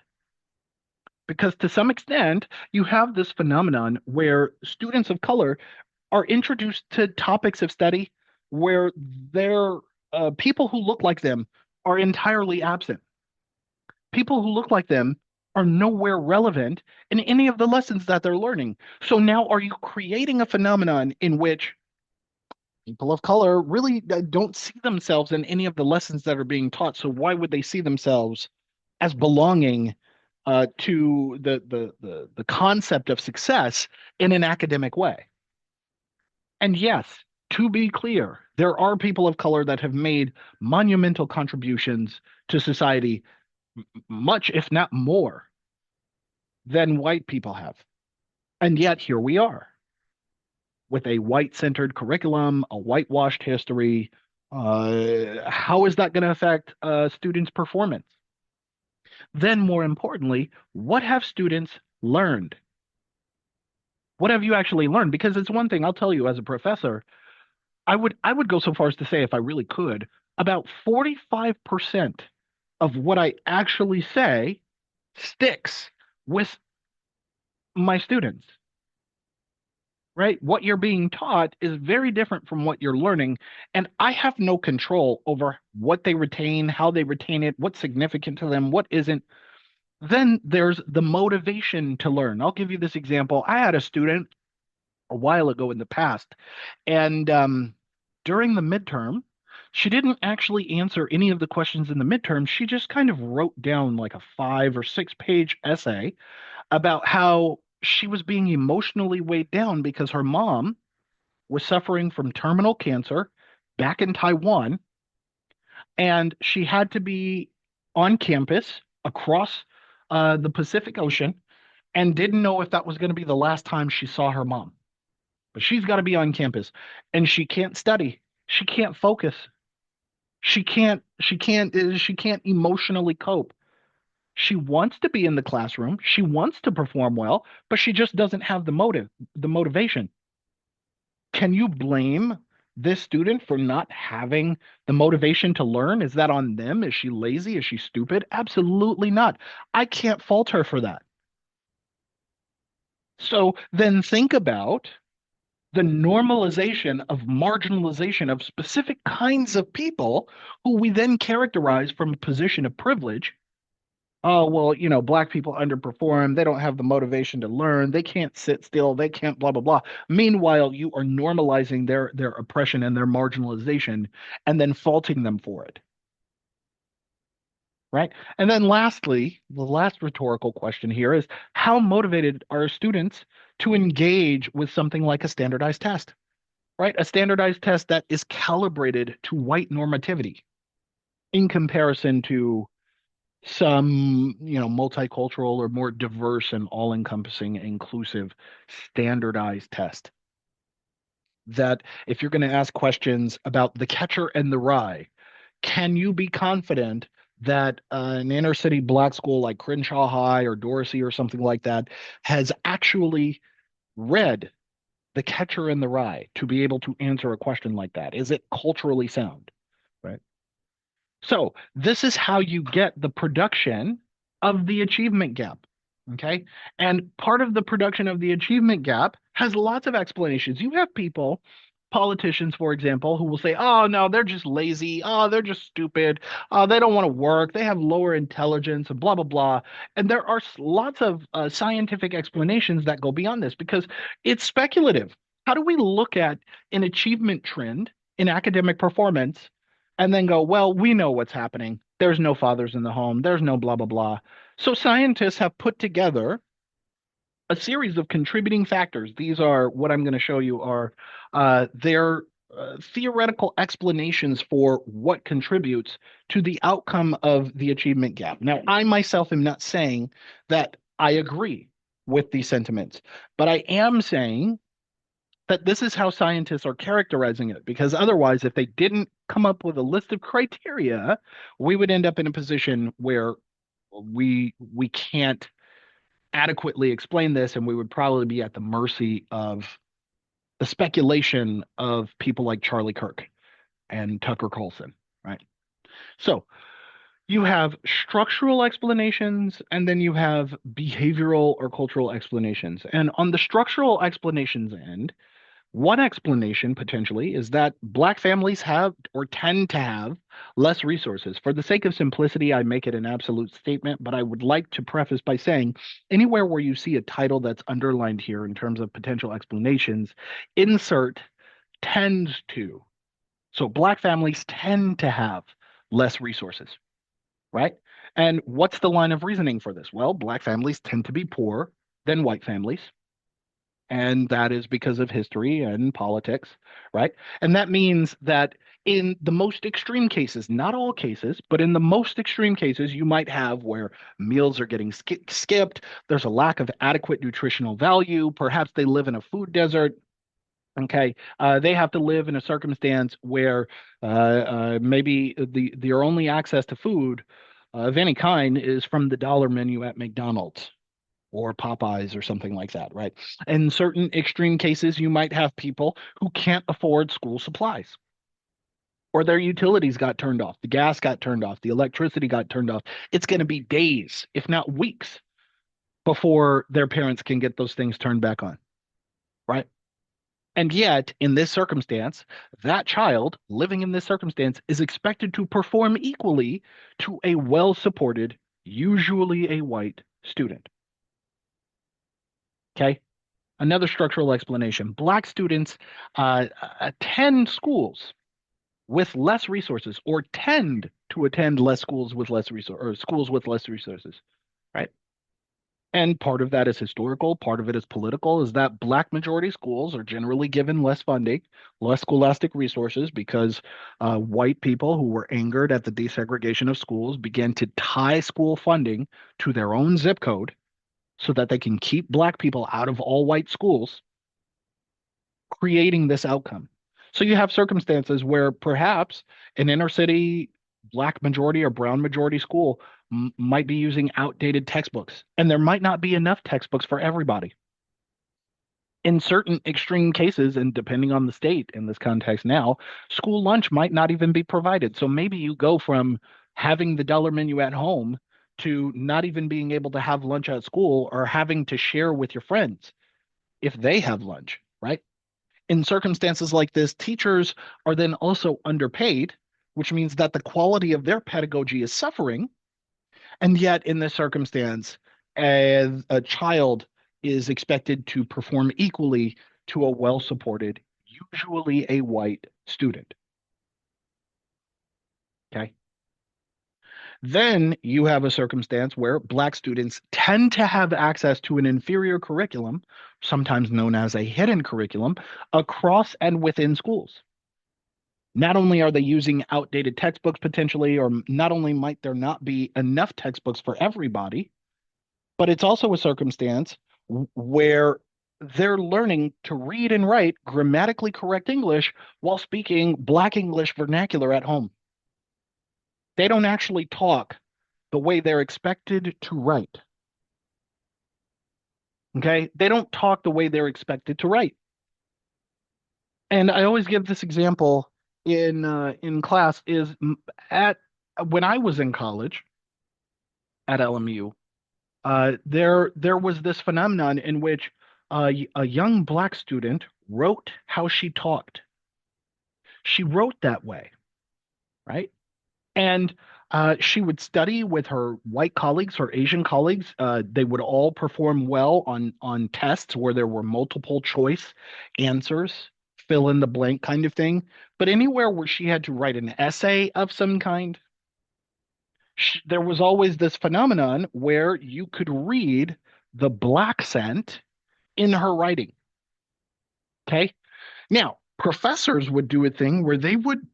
Because to some extent, you have this phenomenon where students of color are introduced to topics of study where their people who look like them are entirely absent. People who look like them are nowhere relevant in any of the lessons that they're learning. So now are you creating a phenomenon in which people of color really don't see themselves in any of the lessons that are being taught? So why would they see themselves as belonging to the concept of success in an academic way? And yes, to be clear, there are people of color that have made monumental contributions to society, much, if not more, than white people have. And yet, here we are with a white centered curriculum, a whitewashed history. How is that going to affect students' performance? Then, more importantly, what have students learned? What have you actually learned? Because it's one thing I'll tell you as a professor, I would go so far as to say, if I really could, about 45% of what I actually say sticks with my students, right? What you're being taught is very different from what you're learning, and I have no control over what they retain, how they retain it, what's significant to them, what isn't. Then there's the motivation to learn. I'll give you this example. I had a student a while ago in the past. And during the midterm, she didn't actually answer any of the questions in the midterm. She just kind of wrote down like a 5 or 6 page essay about how she was being emotionally weighed down because her mom was suffering from terminal cancer back in Taiwan, and she had to be on campus across the Pacific Ocean and didn't know if that was going to be the last time she saw her mom. But she's got to be on campus and she can't study. She can't focus. She can't emotionally cope. She wants to be in the classroom. She wants to perform well, but she just doesn't have the motivation. Can you blame this student for not having the motivation to learn? Is that on them? Is she lazy? Is she stupid? Absolutely not. I can't fault her for that. So then think about the normalization of marginalization of specific kinds of people who we then characterize from a position of privilege. Oh, well, black people underperform. They don't have the motivation to learn. They can't sit still. They can't blah, blah, blah. Meanwhile, you are normalizing their oppression and their marginalization and then faulting them for it, right? And then lastly, the last rhetorical question here is how motivated are students to engage with something like a standardized test, right? A standardized test that is calibrated to white normativity in comparison to some, multicultural or more diverse and all-encompassing, inclusive, standardized test. That if you're going to ask questions about the catcher and the rye, can you be confident that an inner city black school like Crenshaw High or Dorsey or something like that has actually read the catcher and the rye to be able to answer a question like that? Is it culturally sound? Right. So this is how you get the production of the achievement gap. Okay. And part of the production of the achievement gap has lots of explanations. You have people, politicians, for example, who will say, oh, no, they're just lazy. Oh, they're just stupid. They don't want to work. They have lower intelligence and blah, blah, blah. And there are lots of scientific explanations that go beyond this because it's speculative. How do we look at an achievement trend in academic performance and then go, well, we know what's happening. There's no fathers in the home. There's no blah, blah, blah. So scientists have put together a series of contributing factors. These are what I'm going to show you are their theoretical explanations for what contributes to the outcome of the achievement gap. Now, I myself am not saying that I agree with these sentiments, but I am saying that this is how scientists are characterizing it, because otherwise, if they didn't come up with a list of criteria, we would end up in a position where we can't adequately explain this, and we would probably be at the mercy of the speculation of people like Charlie Kirk and Tucker Carlson, right? So you have structural explanations, and then you have behavioral or cultural explanations. And on the structural explanations end, one explanation potentially is that Black families have or tend to have less resources. For the sake of simplicity, I make it an absolute statement, but I would like to preface by saying anywhere where you see a title that's underlined here in terms of potential explanations, insert tends to. So Black families tend to have less resources, right? And what's the line of reasoning for this? Well, Black families tend to be poorer than white families, and that is because of history and politics, right? And that means that in the most extreme cases, not all cases, but in the most extreme cases, you might have where meals are getting skipped, there's a lack of adequate nutritional value, perhaps they live in a food desert. Okay, they have to live in a circumstance where maybe their only access to food of any kind is from the dollar menu at McDonald's or Popeyes or something like that, right? In certain extreme cases, you might have people who can't afford school supplies or their utilities got turned off, the gas got turned off, the electricity got turned off. It's going to be days, if not weeks, before their parents can get those things turned back on, right? And yet, in this circumstance, that child living in this circumstance is expected to perform equally to a well supported, usually a white student. Okay. Another structural explanation. Black students attend schools with less resources or tend to attend less schools with less resources or schools with less resources, right? And part of that is historical, part of it is political, is that Black majority schools are generally given less funding, less scholastic resources because white people who were angered at the desegregation of schools began to tie school funding to their own zip code so that they can keep Black people out of all white schools, creating this outcome. So you have circumstances where perhaps an inner city Black majority or brown majority school might be using outdated textbooks, and there might not be enough textbooks for everybody. In certain extreme cases, and depending on the state in this context now, school lunch might not even be provided. So maybe you go from having the dollar menu at home to not even being able to have lunch at school or having to share with your friends if they have lunch, right? In circumstances like this, teachers are then also underpaid, which means that the quality of their pedagogy is suffering. And yet, in this circumstance, a child is expected to perform equally to a well supported, usually a white student. Okay. Then you have a circumstance where Black students tend to have access to an inferior curriculum, sometimes known as a hidden curriculum, across and within schools. Not only are they using outdated textbooks potentially, or not only might there not be enough textbooks for everybody, but it's also a circumstance where they're learning to read and write grammatically correct English while speaking Black English vernacular at home. They don't actually talk the way they're expected to write. Okay? They don't talk the way they're expected to write. And I always give this example in class is at when I was in college at LMU, there was this phenomenon in which a young Black student wrote how she talked. She wrote that way, right? And she would study with her white colleagues, her Asian colleagues. They would all perform well on tests where there were multiple choice answers, fill in the blank kind of thing. But anywhere where she had to write an essay of some kind, there was always this phenomenon where you could read the black scent in her writing. Okay. Now, professors would do a thing where they would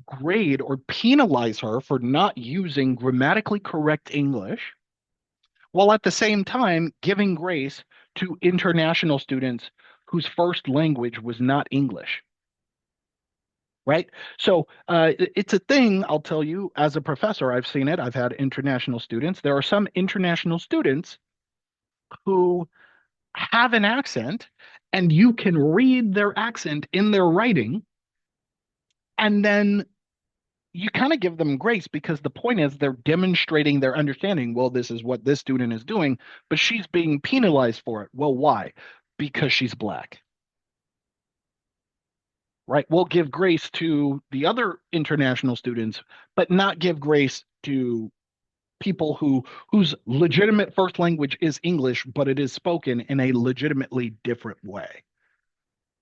grade or penalize her for not using grammatically correct English, while at the same time giving grace to international students whose first language was not English. Right. So it's a thing, I'll tell you, as a professor, I've seen it. I've had international students. There are some international students who have an accent, and you can read their accent in their writing, and then you kind of give them grace because the point is they're demonstrating their understanding. Well, this is what this student is doing, but she's being penalized for it. Well, why? Because she's Black, right? We'll give grace to the other international students, but not give grace to people whose legitimate first language is English, but it is spoken in a legitimately different way.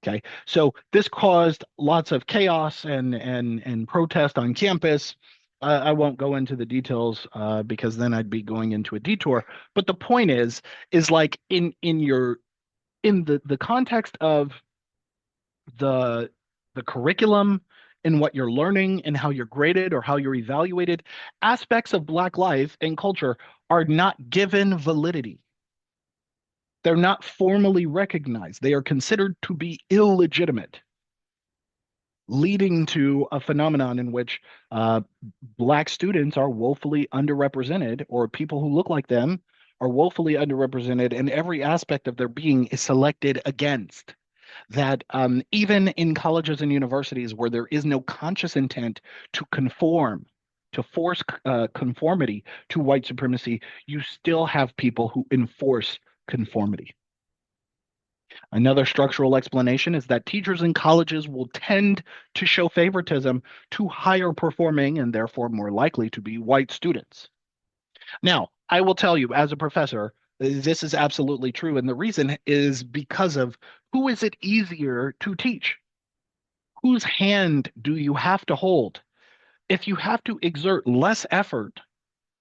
Okay, so this caused lots of chaos and protest on campus. I won't go into the details because then I'd be going into a detour. But the point is like in the context of the the curriculum and what you're learning and how you're graded or how you're evaluated, aspects of Black life and culture are not given validity. They're not formally recognized. They are considered to be illegitimate, leading to a phenomenon in which uh, Black students are woefully underrepresented, or people who look like them are woefully underrepresented, and every aspect of their being is selected against. That even in colleges and universities where there is no conscious intent to conform, to force conformity to white supremacy, you still have people who enforce conformity. Another structural explanation is that teachers in colleges will tend to show favoritism to higher performing and therefore more likely to be white students. Now, I will tell you, as a professor, this is absolutely true. And the reason is because of who is it easier to teach? Whose hand do you have to hold? If you have to exert less effort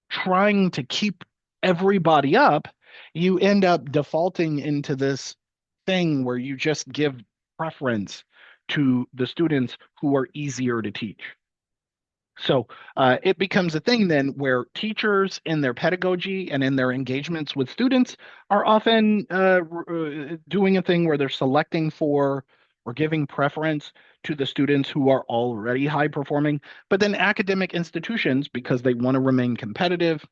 trying to keep everybody up, you end up defaulting into this thing where you just give preference to the students who are easier to teach. So it becomes a thing then where teachers in their pedagogy and in their engagements with students are often doing a thing where they're selecting for or giving preference to the students who are already high performing. But then academic institutions, because they want to remain competitive,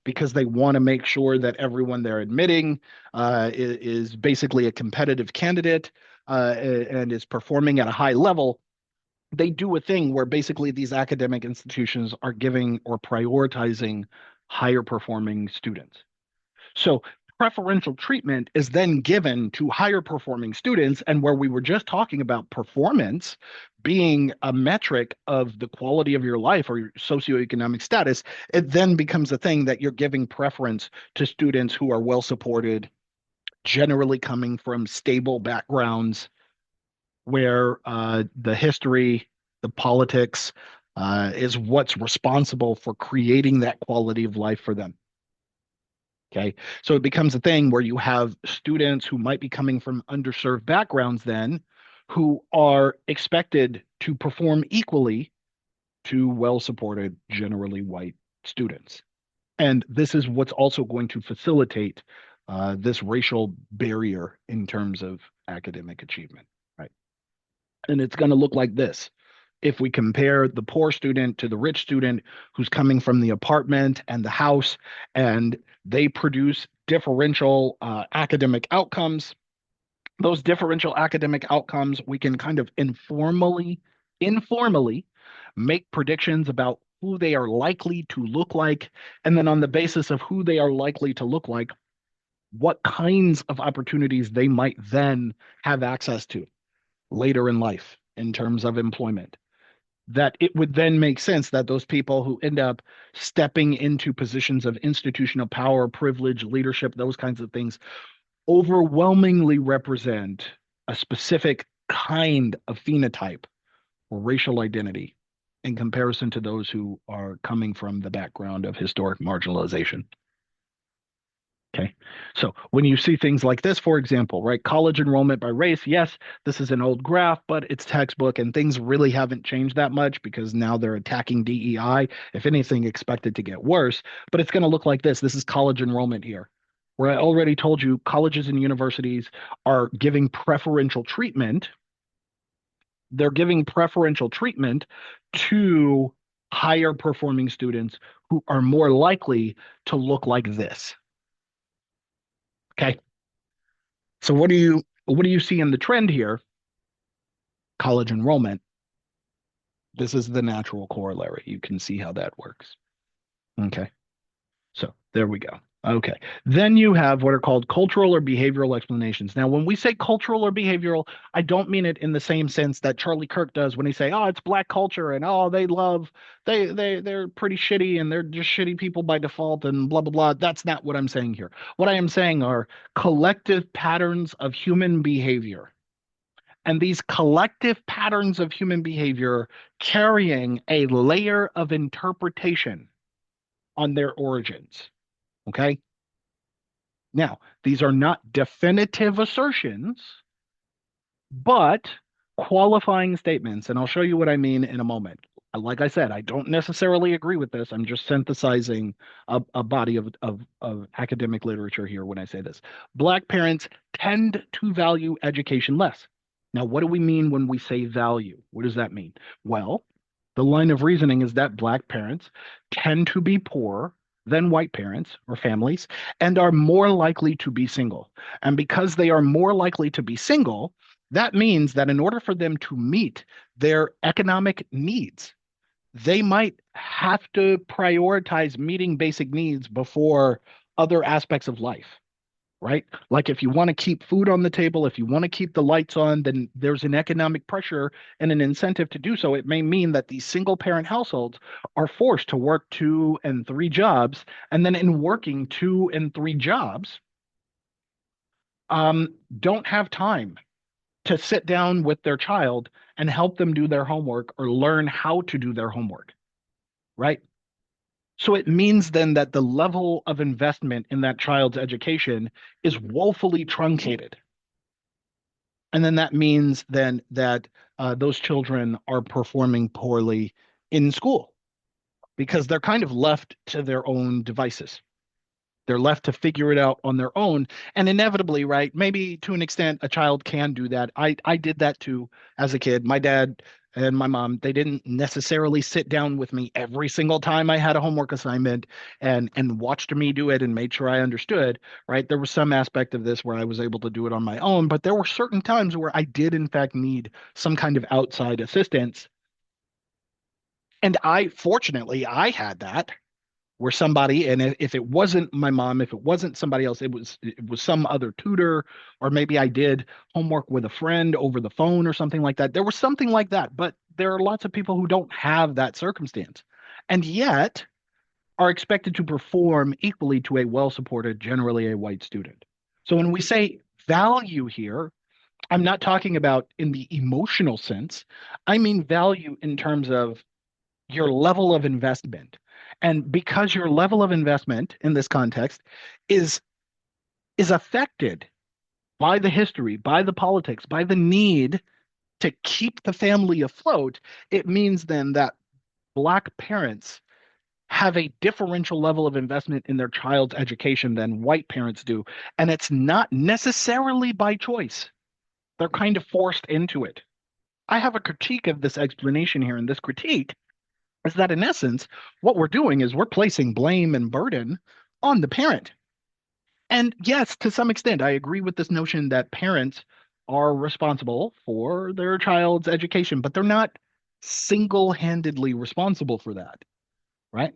because they want to make sure that everyone they're admitting is basically a competitive candidate and is performing at a high level, they do a thing where basically these academic institutions are giving or prioritizing higher performing students. So preferential treatment is then given to higher performing students, and where we were just talking about performance being a metric of the quality of your life or your socioeconomic status, it then becomes a thing that you're giving preference to students who are well supported, generally coming from stable backgrounds where the history, the politics is what's responsible for creating that quality of life for them. Okay. So it becomes a thing where you have students who might be coming from underserved backgrounds, then who are expected to perform equally to well supported, generally white students. And this is what's also going to facilitate this racial barrier in terms of academic achievement. Right. And it's going to look like this. If we compare the poor student to the rich student who's coming from the apartment and the house, and they produce differential academic outcomes, those differential academic outcomes, we can kind of informally make predictions about who they are likely to look like. And then on the basis of who they are likely to look like, what kinds of opportunities they might then have access to later in life in terms of employment, that it would then make sense that those people who end up stepping into positions of institutional power, privilege, leadership, those kinds of things, overwhelmingly represent a specific kind of phenotype or racial identity in comparison to those who are coming from the background of historic marginalization. Okay. So when you see things like this, for example, right, college enrollment by race, yes, this is an old graph, but it's textbook and things really haven't changed that much because now they're attacking DEI. If anything, expected to get worse, but it's going to look like this. This is college enrollment here, where I already told you colleges and universities are giving preferential treatment. They're giving preferential treatment to higher performing students who are more likely to look like this. Okay. So what do you see in the trend here? College enrollment. This is the natural corollary. You can see how that works. Okay. So there we go. Okay. Then you have what are called cultural or behavioral explanations. Now, when we say cultural or behavioral, I don't mean it in the same sense that Charlie Kirk does when he say, "Oh, it's black culture and oh, they're pretty shitty and they're just shitty people by default and blah blah blah." That's not what I'm saying here. What I am saying are collective patterns of human behavior. And these collective patterns of human behavior carrying a layer of interpretation on their origins. Okay. Now, these are not definitive assertions, but qualifying statements. And I'll show you what I mean in a moment. Like I said, I don't necessarily agree with this. I'm just synthesizing a body of academic literature here when I say this. Black parents tend to value education less. Now, what do we mean when we say value? What does that mean? Well, the line of reasoning is that Black parents tend to be poorer than white parents or families and are more likely to be single. And because they are more likely to be single, that means that in order for them to meet their economic needs, they might have to prioritize meeting basic needs before other aspects of life, right? Like if you want to keep food on the table, if you want to keep the lights on, then there's an economic pressure and an incentive to do so. It may mean that these single parent households are forced to work 2 and 3 jobs, and then in working 2 and 3 jobs, don't have time to sit down with their child and help them do their homework or learn how to do their homework, right? So it means then that the level of investment in that child's education is woefully truncated. And then that means then that those children are performing poorly in school because they're kind of left to their own devices. They're left to figure it out on their own. And inevitably, right, maybe to an extent, a child can do that. I did that too as a kid. My dad and my mom, they didn't necessarily sit down with me every single time I had a homework assignment and watched me do it and made sure I understood, right? There was some aspect of this where I was able to do it on my own, but there were certain times where I did in fact need some kind of outside assistance. And fortunately, I had that. where somebody, and if it wasn't my mom, if it wasn't somebody else, it was some other tutor, or maybe I did homework with a friend over the phone or something like that. There was something like that, but there are lots of people who don't have that circumstance, and yet are expected to perform equally to a well-supported, generally a white student. So when we say value here, I'm not talking about in the emotional sense. I mean value in terms of your level of investment. And because your level of investment in this context is is affected by the history, by the politics, by the need to keep the family afloat, it means then that Black parents have a differential level of investment in their child's education than white parents do. And it's not necessarily by choice. They're kind of forced into it. I have a critique of this explanation here, and this critique is that in essence, what we're doing is we're placing blame and burden on the parent. And yes, to some extent, I agree with this notion that parents are responsible for their child's education, but they're not single-handedly responsible for that, right?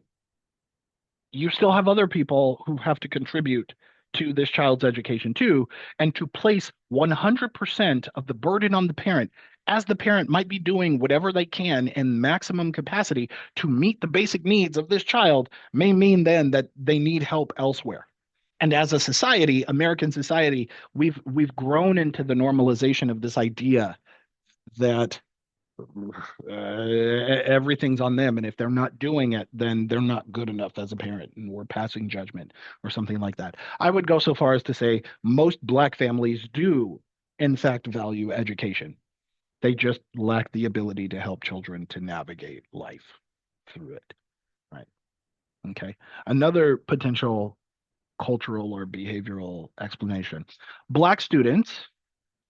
You still have other people who have to contribute to this child's education too, and to place 100% of the burden on the parent, as the parent might be doing whatever they can in maximum capacity to meet the basic needs of this child, may mean then that they need help elsewhere. And as a society, American society, we've grown into the normalization of this idea that everything's on them, and if they're not doing it, then they're not good enough as a parent, and we're passing judgment or something like that. I would go so far as to say most Black families do in fact value education. They just lack the ability to help children to navigate life through it, right? Okay. Another potential cultural or behavioral explanation: Black students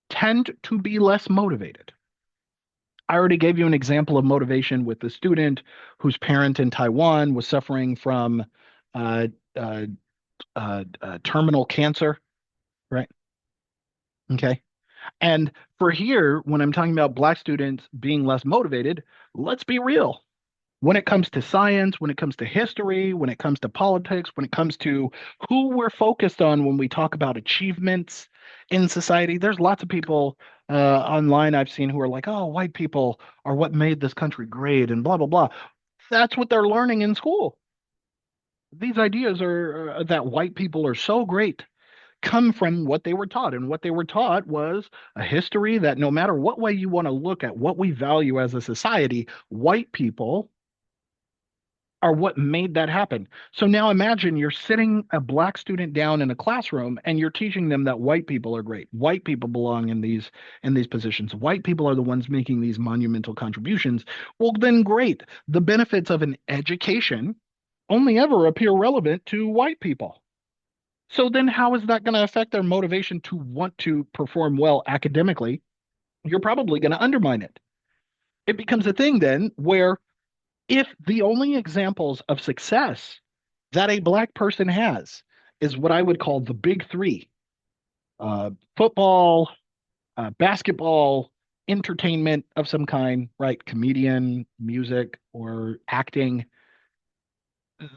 tend to be less motivated. I already gave you an example of motivation with the student whose parent in Taiwan was suffering from uh, uh, terminal cancer, right? Okay. And for here, when I'm talking about Black students being less motivated, let's be real. When it comes to science, when it comes to history, when it comes to politics, when it comes to who we're focused on when we talk about achievements in society, there's lots of people online I've seen who are like, oh, white people are what made this country great and blah, blah, blah. That's what they're learning in school. These ideas are that white people are so great come from what they were taught. And what they were taught was a history that no matter what way you want to look at what we value as a society, white people are what made that happen. So now imagine you're sitting a Black student down in a classroom and you're teaching them that white people are great. White people belong in these positions. White people are the ones making these monumental contributions. Well, then great. The benefits of an education only ever appear relevant to white people. So then how is that going to affect their motivation to want to perform well academically? You're probably going to undermine it. It becomes a thing then where if the only examples of success that a Black person has is what I would call the big three: football, basketball, entertainment of some kind, right? Comedian, music, or acting.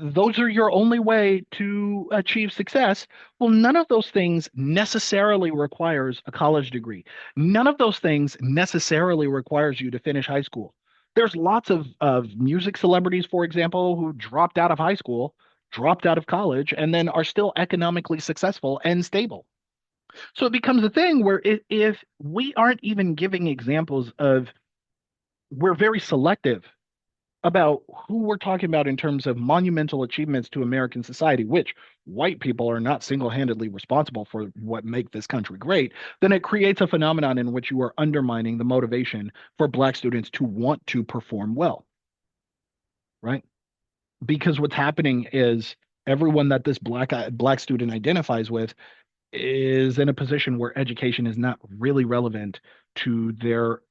Those are your only way to achieve success. Well, none of those things necessarily requires a college degree. None of those things necessarily requires you to finish high school. There's lots of music celebrities, for example, who dropped out of high school, dropped out of college, and then are still economically successful and stable. So it becomes a thing where if we aren't even giving examples of, we're very selective about who we're talking about in terms of monumental achievements to American society, which white people are not single-handedly responsible for what make this country great, then it creates a phenomenon in which you are undermining the motivation for Black students to want to perform well, right? Because what's happening is everyone that this black student identifies with is in a position where education is not really relevant to their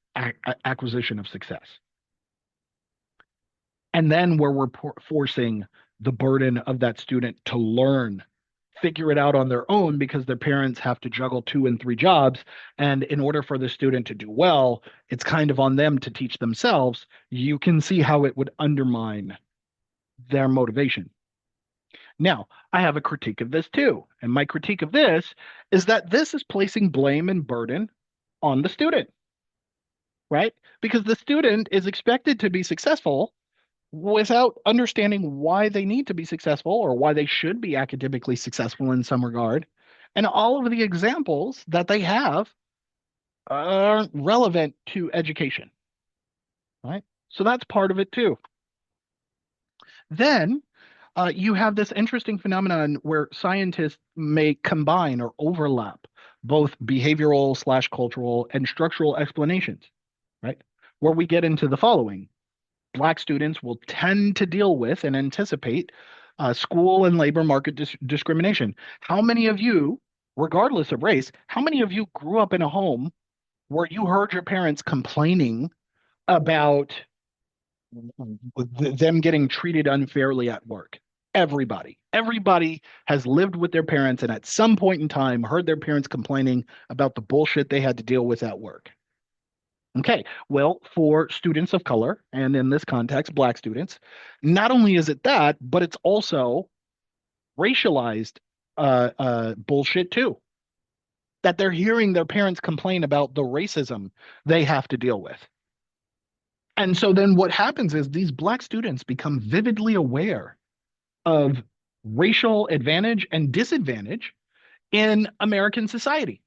acquisition of success. And then where we're forcing the burden of that student to learn, figure it out on their own because their parents have to juggle two and three jobs. And in order for the student to do well, it's kind of on them to teach themselves. You can see how it would undermine their motivation. Now, I have a critique of this too. And my critique of this is that this is placing blame and burden on the student, right? Because the student is expected to be successful without understanding why they need to be successful or why they should be academically successful in some regard. And all of the examples that they have are relevant to education, right? So that's part of it too. Then you have this interesting phenomenon where scientists may combine or overlap both behavioral slash cultural and structural explanations, right? Where we get into the following. Black students will tend to deal with and anticipate school and labor market discrimination. How many of you, regardless of race, how many of you grew up in a home where you heard your parents complaining about them getting treated unfairly at work? Everybody has lived with their parents and at some point in time heard their parents complaining about the bullshit they had to deal with at work. Okay, well, for students of color, and in this context, Black students, not only is it that, but it's also racialized bullshit too. That they're hearing their parents complain about the racism they have to deal with. And so then what happens is these Black students become vividly aware of racial advantage and disadvantage in American society.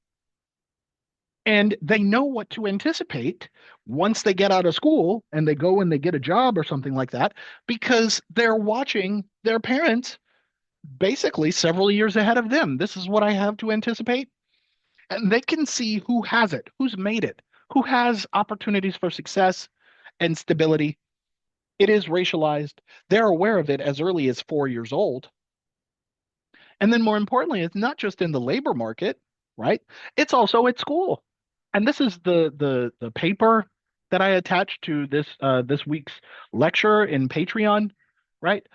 And they know what to anticipate once they get out of school and they go and they get a job or something like that, because they're watching their parents basically several years ahead of them. This is what I have to anticipate. And they can see who has it, who's made it, who has opportunities for success and stability. It is racialized. They're aware of it as early as 4 years old. And then more importantly, it's not just in the labor market, right? It's also at school. And this is the paper that I attached to this week's lecture in Patreon, right?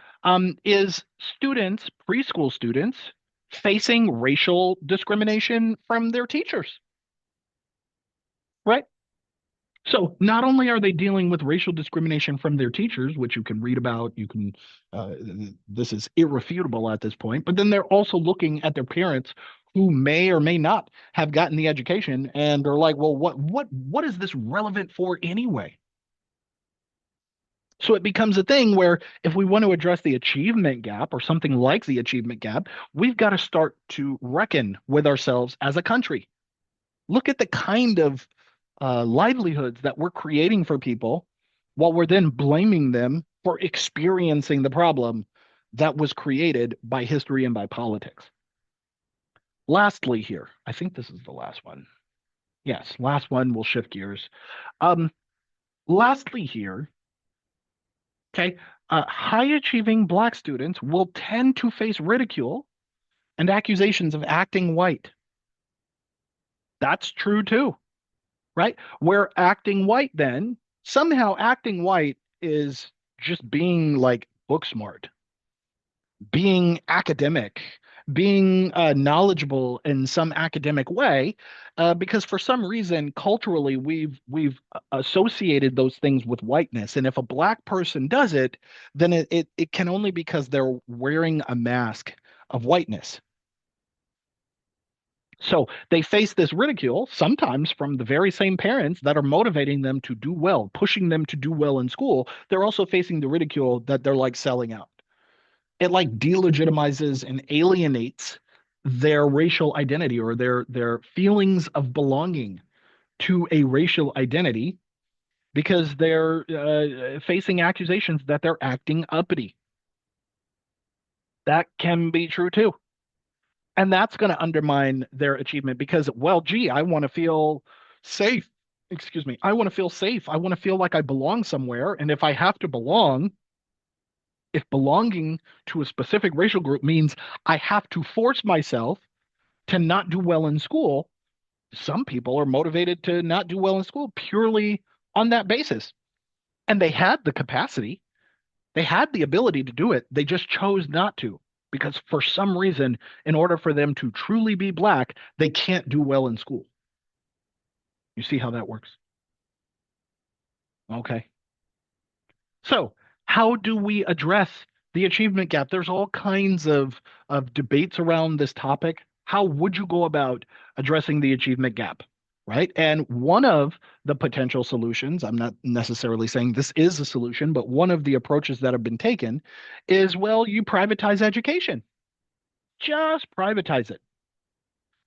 Is students, preschool students, facing racial discrimination from their teachers, right? So not only are they dealing with racial discrimination from their teachers, which you can read about, uh, this is irrefutable at this point, but then they're also looking at their parents who may or may not have gotten the education and are like, well, what is this relevant for anyway? So it becomes a thing where if we want to address the achievement gap or something like the achievement gap, we've got to start to reckon with ourselves as a country. Look at the kind of livelihoods that we're creating for people while we're then blaming them for experiencing the problem that was created by history and by politics. Lastly, here, I think this is the last one. Yes, last one. We'll shift gears. Um, lastly, here, okay, high achieving Black students will tend to face ridicule and accusations of acting white. That's true too, right? Where acting white, then somehow acting white is just being like book smart, being academic, being knowledgeable in some academic way, because for some reason culturally we've associated those things with whiteness, and if a Black person does it, then it can only because they're wearing a mask of whiteness. So they face this ridicule, sometimes from the very same parents that are motivating them to do well, pushing them to do well in school. They're also facing the ridicule that they're like selling out. It like delegitimizes and alienates their racial identity or their feelings of belonging to a racial identity because they're facing accusations that they're acting uppity. That can be true too. And that's going to undermine their achievement because, well, gee, I want to feel safe. Excuse me. I want to feel safe. I want to feel like I belong somewhere. And if I have to belong, if belonging to a specific racial group means I have to force myself to not do well in school, some people are motivated to not do well in school purely on that basis. And they had the capacity, they had the ability to do it. They just chose not to because for some reason, in order for them to truly be Black, they can't do well in school. You see how that works? Okay. So, how do we address The achievement gap, there's all kinds of debates around this topic. How would you go about addressing the achievement gap? Right. And one of the potential solutions, I'm not necessarily saying this is a solution, but one of the approaches that have been taken is, well, you privatize education. Just privatize it.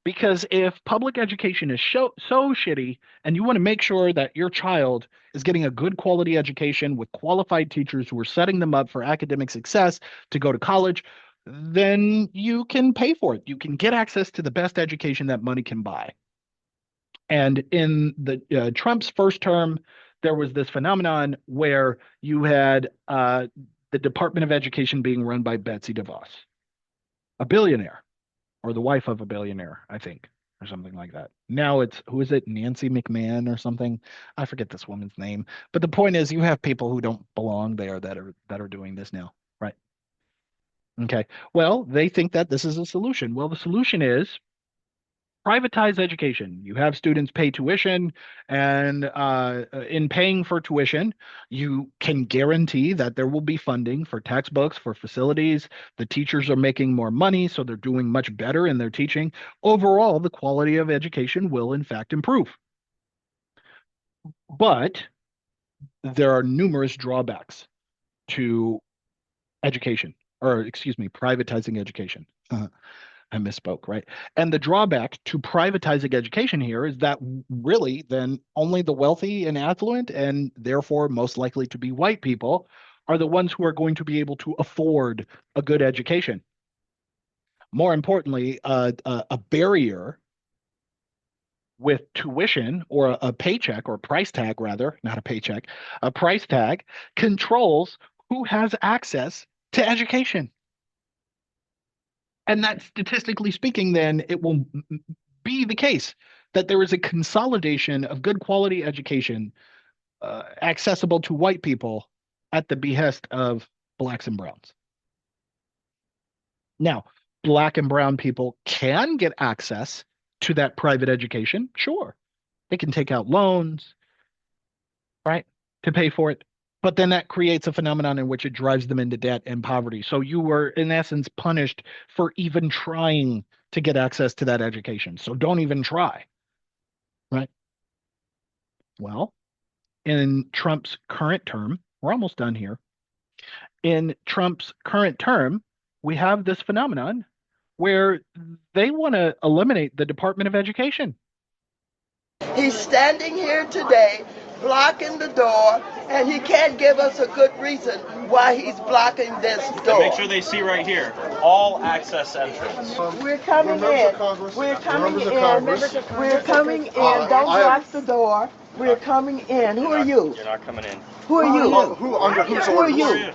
Because if public education is so shitty and you want to make sure that your child is getting a good quality education with qualified teachers who are setting them up for academic success to go to college, then you can pay for it. You can get access to the best education that money can buy. And in the Trump's first term, there was this phenomenon where you had the Department of Education being run by Betsy DeVos, a billionaire or the wife of a billionaire, I think, or something like that. Now it's who is it, Nancy McMahon or something? I forget this woman's name. But the point is, you have people who don't belong there that are doing this now, right? Okay. Well, they think that this is a solution. Well, the solution is privatize education. You have students pay tuition, and in paying for tuition, you can guarantee that there will be funding for textbooks, for facilities. The teachers are making more money, so they're doing much better in their teaching. Overall, the quality of education will, in fact, improve. But there are numerous drawbacks to education, or excuse me, privatizing education. I misspoke, right? And the drawback to privatizing education here is that really then only the wealthy and affluent, and therefore most likely to be white people, are the ones who are going to be able to afford a good education. More importantly, a barrier with tuition or a paycheck or price tag, rather, not a paycheck, a price tag controls who has access to education. And that statistically speaking, then it will be the case that there is a consolidation of good quality education accessible to white people at the behest of blacks and browns. Now, black and brown people can get access to that private education. Sure. They can take out loans, right, to pay for it. But then that creates a phenomenon in which it drives them into debt and poverty. So you were, in essence, punished for even trying to get access to that education. So don't even try, right? Well, in Trump's current term, we're almost done here. In Trump's current term, we have this phenomenon where they want to eliminate the Department of Education. He's standing here today blocking the door, and he can't give us a good reason why he's blocking this door. Make sure they see right here, all access entrance. We're coming in. We're coming in. We're coming in. Don't block the door. We're coming in. Who are you? You're not coming in. Who are you? Who under whose Who are orders? you?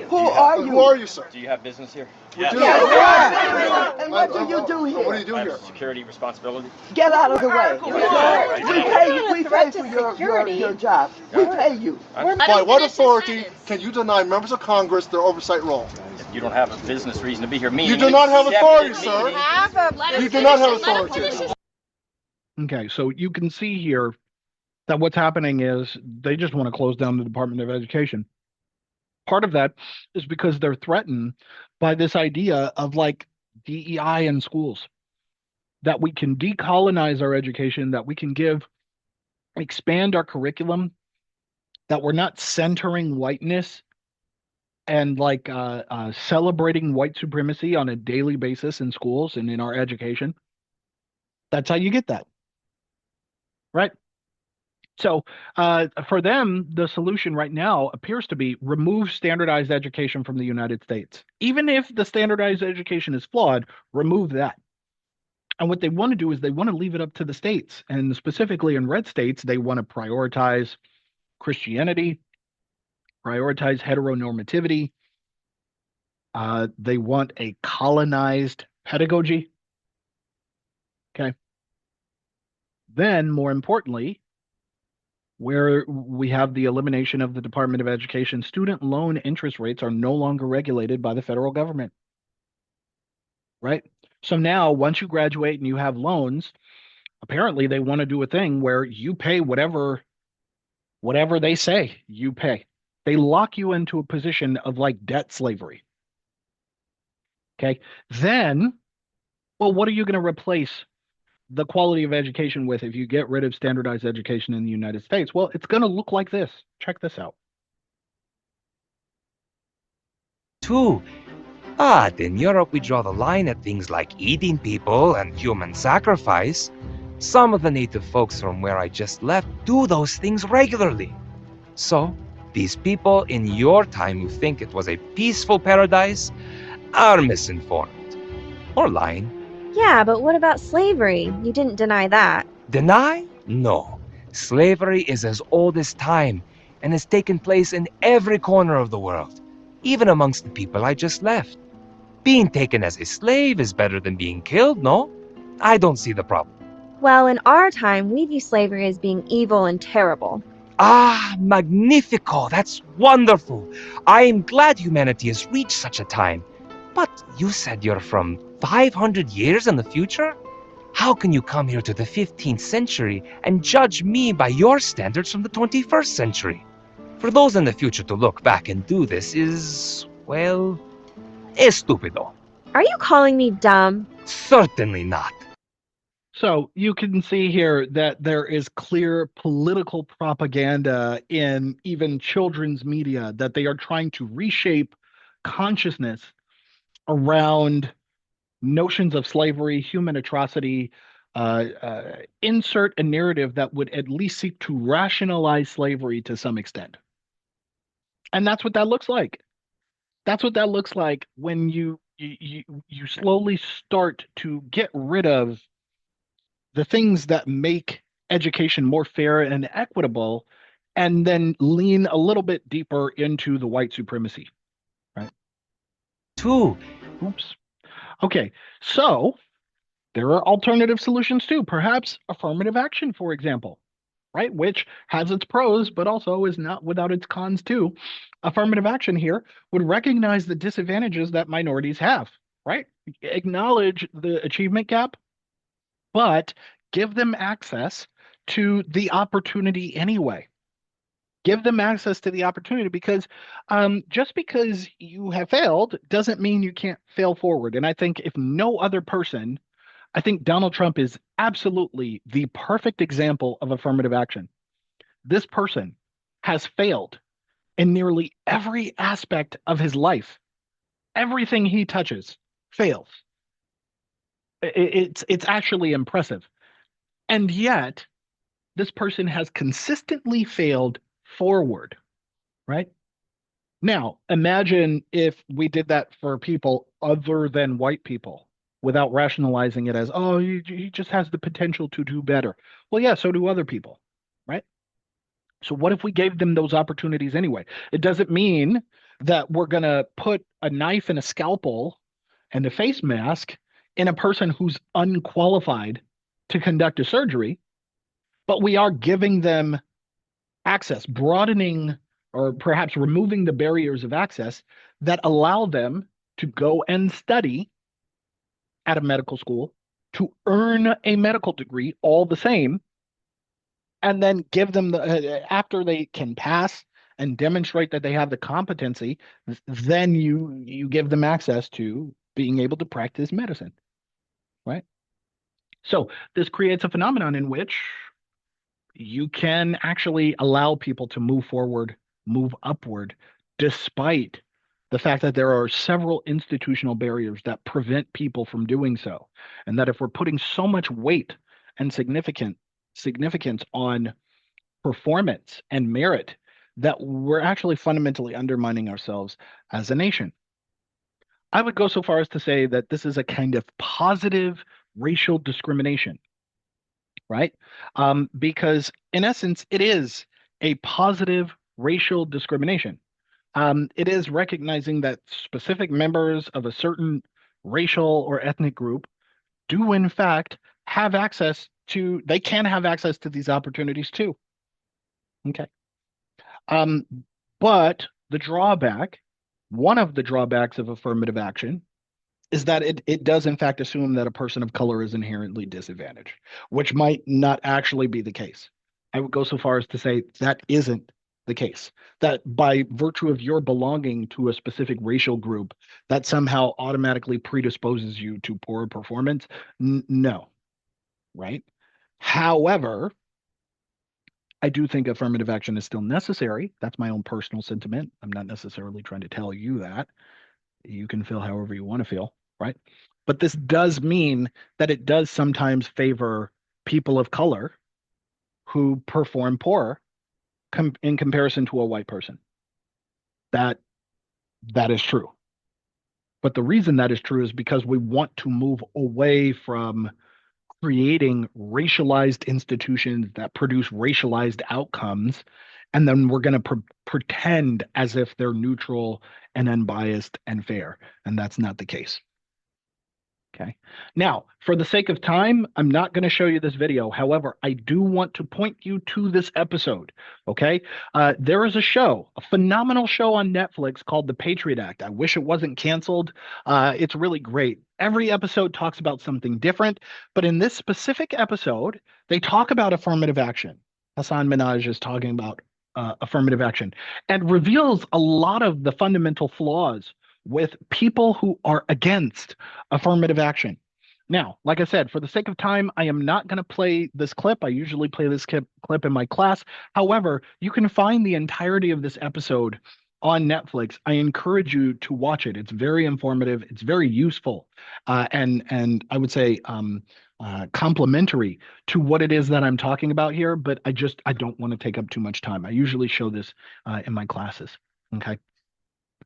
Who are you? Who are you, sir? Do you have business here? We do. Yes. And what do you do What do here? you do I here? have security responsibility. Get out of the way. Right. We pay for your job. We pay you. By what authority can you deny members of Congress their oversight role? You don't have a business reason to be here. You do not have authority, sir. You do not have authority. Okay, so you can see here that what's happening is they just want to close down the Department of Education. Part of that is because they're threatened by this idea of like DEI in schools, that we can decolonize our education, that we can expand our curriculum, that we're not centering whiteness and like celebrating white supremacy on a daily basis in schools and in our education. That's how you get that, right? So for them, the solution right now appears to be remove standardized education from the United States. Even if the standardized education is flawed, remove that. And what they want to do is they want to leave it up to the states. And specifically in red states, they want to prioritize Christianity, prioritize heteronormativity. They want a colonized pedagogy. Okay. Then, more importantly, where we have the elimination of the Department of Education, student loan interest rates are no longer regulated by the federal government, right? So now, once you graduate and you have loans, apparently they want to do a thing where you pay whatever they say you pay. They lock you into a position of like debt slavery. Okay. Then, well, what are you going to replace the quality of education with if you get rid of standardized education in the United States? Well, it's going to look like this. Check this out. Too. But in Europe, we draw the line at things like eating people and human sacrifice. Some of the native folks from where I just left do those things regularly. So, these people in your time who think it was a peaceful paradise are misinformed. Or lying. Yeah, but what about slavery? You didn't deny that. Deny? No. Slavery is as old as time and has taken place in every corner of the world, even amongst the people I just left. Being taken as a slave is better than being killed, no? I don't see the problem. Well, in our time, we view slavery as being evil and terrible. Ah, magnifico! That's wonderful! I am glad humanity has reached such a time. But you said you're from 500 years in the future? How can you come here to the 15th century and judge me by your standards from the 21st century? For those in the future to look back and do this is, well, estúpido. Are you calling me dumb? Certainly not. So you can see here that there is clear political propaganda in even children's media that they are trying to reshape consciousness around notions of slavery, human atrocity, insert a narrative that would at least seek to rationalize slavery to some extent. And that's what that looks like. That's what that looks like when you slowly start to get rid of the things that make education more fair and equitable, and then lean a little bit deeper into the white supremacy, right? Too. Oops. Okay, so there are alternative solutions too. Perhaps affirmative action, for example, right? Which has its pros, but also is not without its cons too. Affirmative action here would recognize the disadvantages that minorities have, right? Acknowledge the achievement gap, but give them access to the opportunity anyway. Give them access to the opportunity because just because you have failed doesn't mean you can't fail forward. And I think if no other person, I think Donald Trump is absolutely the perfect example of affirmative action. This person has failed in nearly every aspect of his life. Everything he touches fails. It's actually impressive. And yet, this person has consistently failed forward, right? Now, imagine if we did that for people other than white people without rationalizing it as, oh, he just has the potential to do better. Well, yeah, so do other people, right? So what if we gave them those opportunities anyway? It doesn't mean that we're going to put a knife and a scalpel and a face mask in a person who's unqualified to conduct a surgery, but we are giving them access, broadening or perhaps removing the barriers of access that allow them to go and study at a medical school, to earn a medical degree all the same, and then give them after they can pass and demonstrate that they have the competency, then you give them access to being able to practice medicine, right? So this creates a phenomenon in which you can actually allow people to move forward, move upward, despite the fact that there are several institutional barriers that prevent people from doing so. And that if we're putting so much weight and significance on performance and merit, that we're actually fundamentally undermining ourselves as a nation. I would go so far as to say that this is a kind of positive racial discrimination, right? Because in essence, it is a positive racial discrimination. It is recognizing that specific members of a certain racial or ethnic group do, in fact, have access to, they can have access to these opportunities too. Okay. Um, but the drawback, one of the drawbacks of affirmative action is that it does in fact assume that a person of color is inherently disadvantaged, which might not actually be the case. I would go so far as to say that isn't the case that by virtue of your belonging to a specific racial group, that somehow automatically predisposes you to poorer performance. No, right? However, I do think affirmative action is still necessary. That's my own personal sentiment. I'm not necessarily trying to tell you that. You can feel however you want to feel, right? But this does mean that it does sometimes favor people of color who perform poor in comparison to a white person. That that is true. But the reason that is true is because we want to move away from creating racialized institutions that produce racialized outcomes, and then we're going to pretend as if they're neutral and unbiased and fair, and that's not the case. Okay. Now, for the sake of time, I'm not going to show you this video. However, I do want to point you to this episode. Okay. There is a show, a phenomenal show on Netflix called The Patriot Act. I wish it wasn't canceled. It's really great. Every episode talks about something different, but in this specific episode, they talk about affirmative action. Hassan Minhaj is talking about affirmative action and reveals a lot of the fundamental flaws with people who are against affirmative action. Now, like I said, for the sake of time, I am not going to play this clip. I usually play this clip in my class. However, you can find the entirety of this episode on Netflix. I encourage you to watch it. It's very informative. It's very useful, and I would say complementary to what it is that I'm talking about here. But I don't want to take up too much time. I usually show this in my classes. Okay.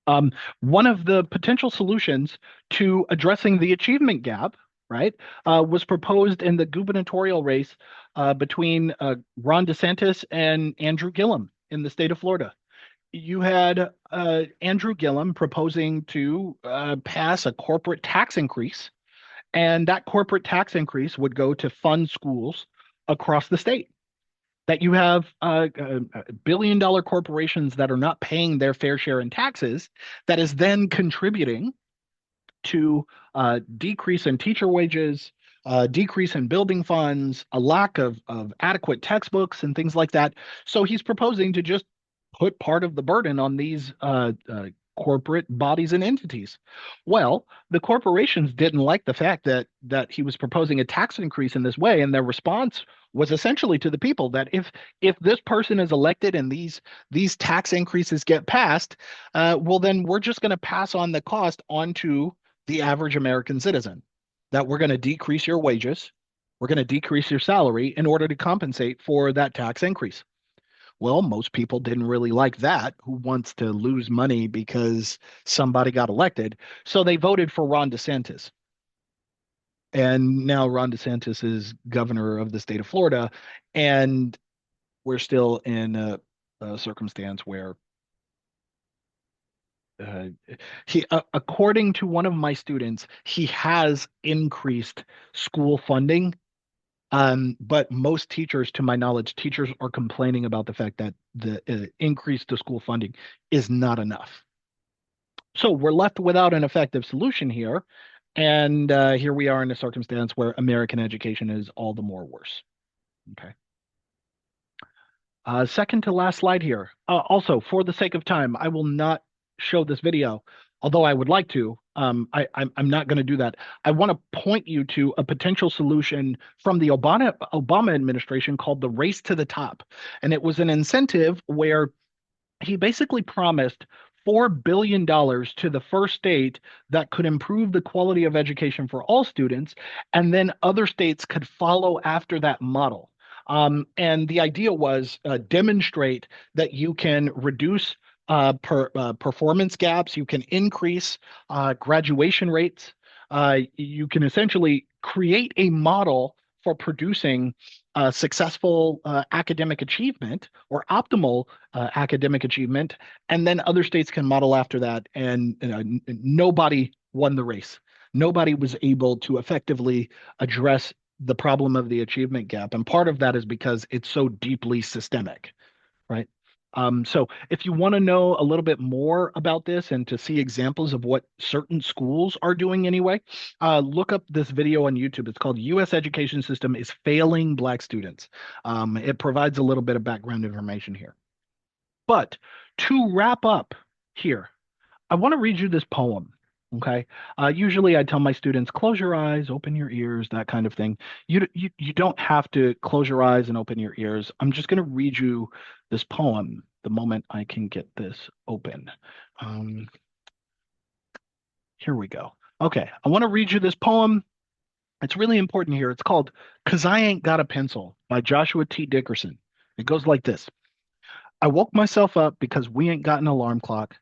One of the potential solutions to addressing the achievement gap, right, was proposed in the gubernatorial race between Ron DeSantis and Andrew Gillum in the state of Florida. You had Andrew Gillum proposing to pass a corporate tax increase, and that corporate tax increase would go to fund schools across the state. That you have billion-dollar corporations that are not paying their fair share in taxes, that is then contributing to decrease in teacher wages, decrease in building funds, a lack of adequate textbooks and things like that. So he's proposing to just put part of the burden on these corporate bodies and entities. Well, the corporations didn't like the fact that he was proposing a tax increase in this way, and their response was essentially to the people that if this person is elected and these tax increases get passed, well, then we're just going to pass on the cost onto the average American citizen. That we're going to decrease your wages, we're going to decrease your salary in order to compensate for that tax increase. Well, most people didn't really like that. Who wants to lose money because somebody got elected? So they voted for Ron DeSantis. And now Ron DeSantis is governor of the state of Florida. And we're still in a circumstance where according to one of my students, he has increased school funding. But most teachers, to my knowledge, teachers are complaining about the fact that the increase to school funding is not enough. So we're left without an effective solution here. And here we are in a circumstance where American education is all the more worse. Okay. Second to last slide here. Also, for the sake of time, I will not show this video, although I would like to. I'm not going to do that. I want to point you to a potential solution from the Obama administration called the Race to the Top. And it was an incentive where he basically promised $4 billion to the first state that could improve the quality of education for all students, and then other states could follow after that model. And the idea was demonstrate that you can reduce performance gaps, you can increase graduation rates, you can essentially create a model for producing successful academic achievement or optimal academic achievement, and then other states can model after that. And nobody won the race. Nobody was able to effectively address the problem of the achievement gap, and part of that is because it's so deeply systemic, right? So if you want to know a little bit more about this and to see examples of what certain schools are doing anyway, look up this video on YouTube. It's called U.S. Education System is Failing Black Students. It provides a little bit of background information here. But to wrap up here, I want to read you this poem. Okay. Usually I tell my students, close your eyes, open your ears, that kind of thing. You don't have to close your eyes and open your ears. I'm just going to read you this poem the moment I can get this open. Um, Here we go. Okay. I want to read you this poem. It's really important here. It's called "'Cause I Ain't Got a Pencil" by Joshua T. Dickerson. It goes like this. I woke myself up because we ain't got an alarm clock,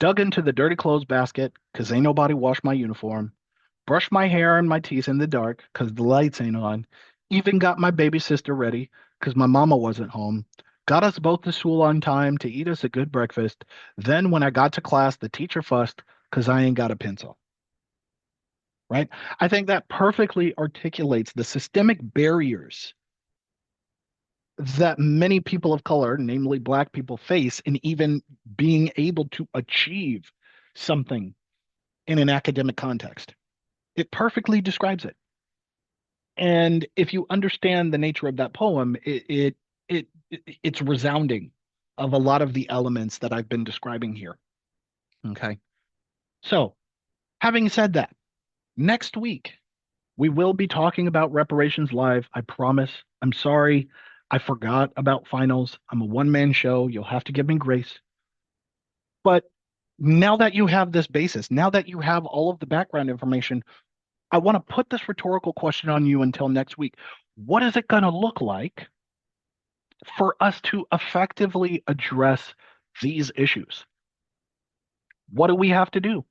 dug into the dirty clothes basket 'cause ain't nobody washed my uniform, brushed my hair and my teeth in the dark 'cause the lights ain't on, even got my baby sister ready 'cause my mama wasn't home, got us both to school on time to eat us a good breakfast. Then when I got to class, the teacher fussed 'cause I ain't got a pencil. Right? I think that perfectly articulates the systemic barriers that many people of color, namely Black people, face in even being able to achieve something in an academic context. It perfectly describes it. And if you understand the nature of that poem, it's resounding of a lot of the elements that I've been describing here. Okay. So, having said that, next week we will be talking about reparations live. I promise. I'm sorry. I forgot about finals. I'm a one-man show. You'll have to give me grace. But now that you have this basis, now that you have all of the background information, I want to put this rhetorical question on you until next week. What is it going to look like for us to effectively address these issues? What do we have to do?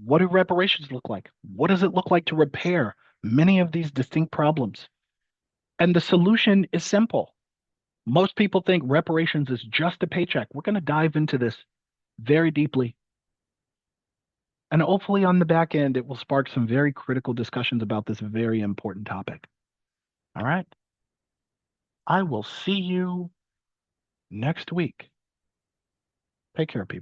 What do reparations look like? What does it look like to repair many of these distinct problems? And the solution is simple. Most people think reparations is just a paycheck. We're going to dive into this very deeply. And hopefully, on the back end, it will spark some very critical discussions about this very important topic. All right. I will see you next week. Take care, people.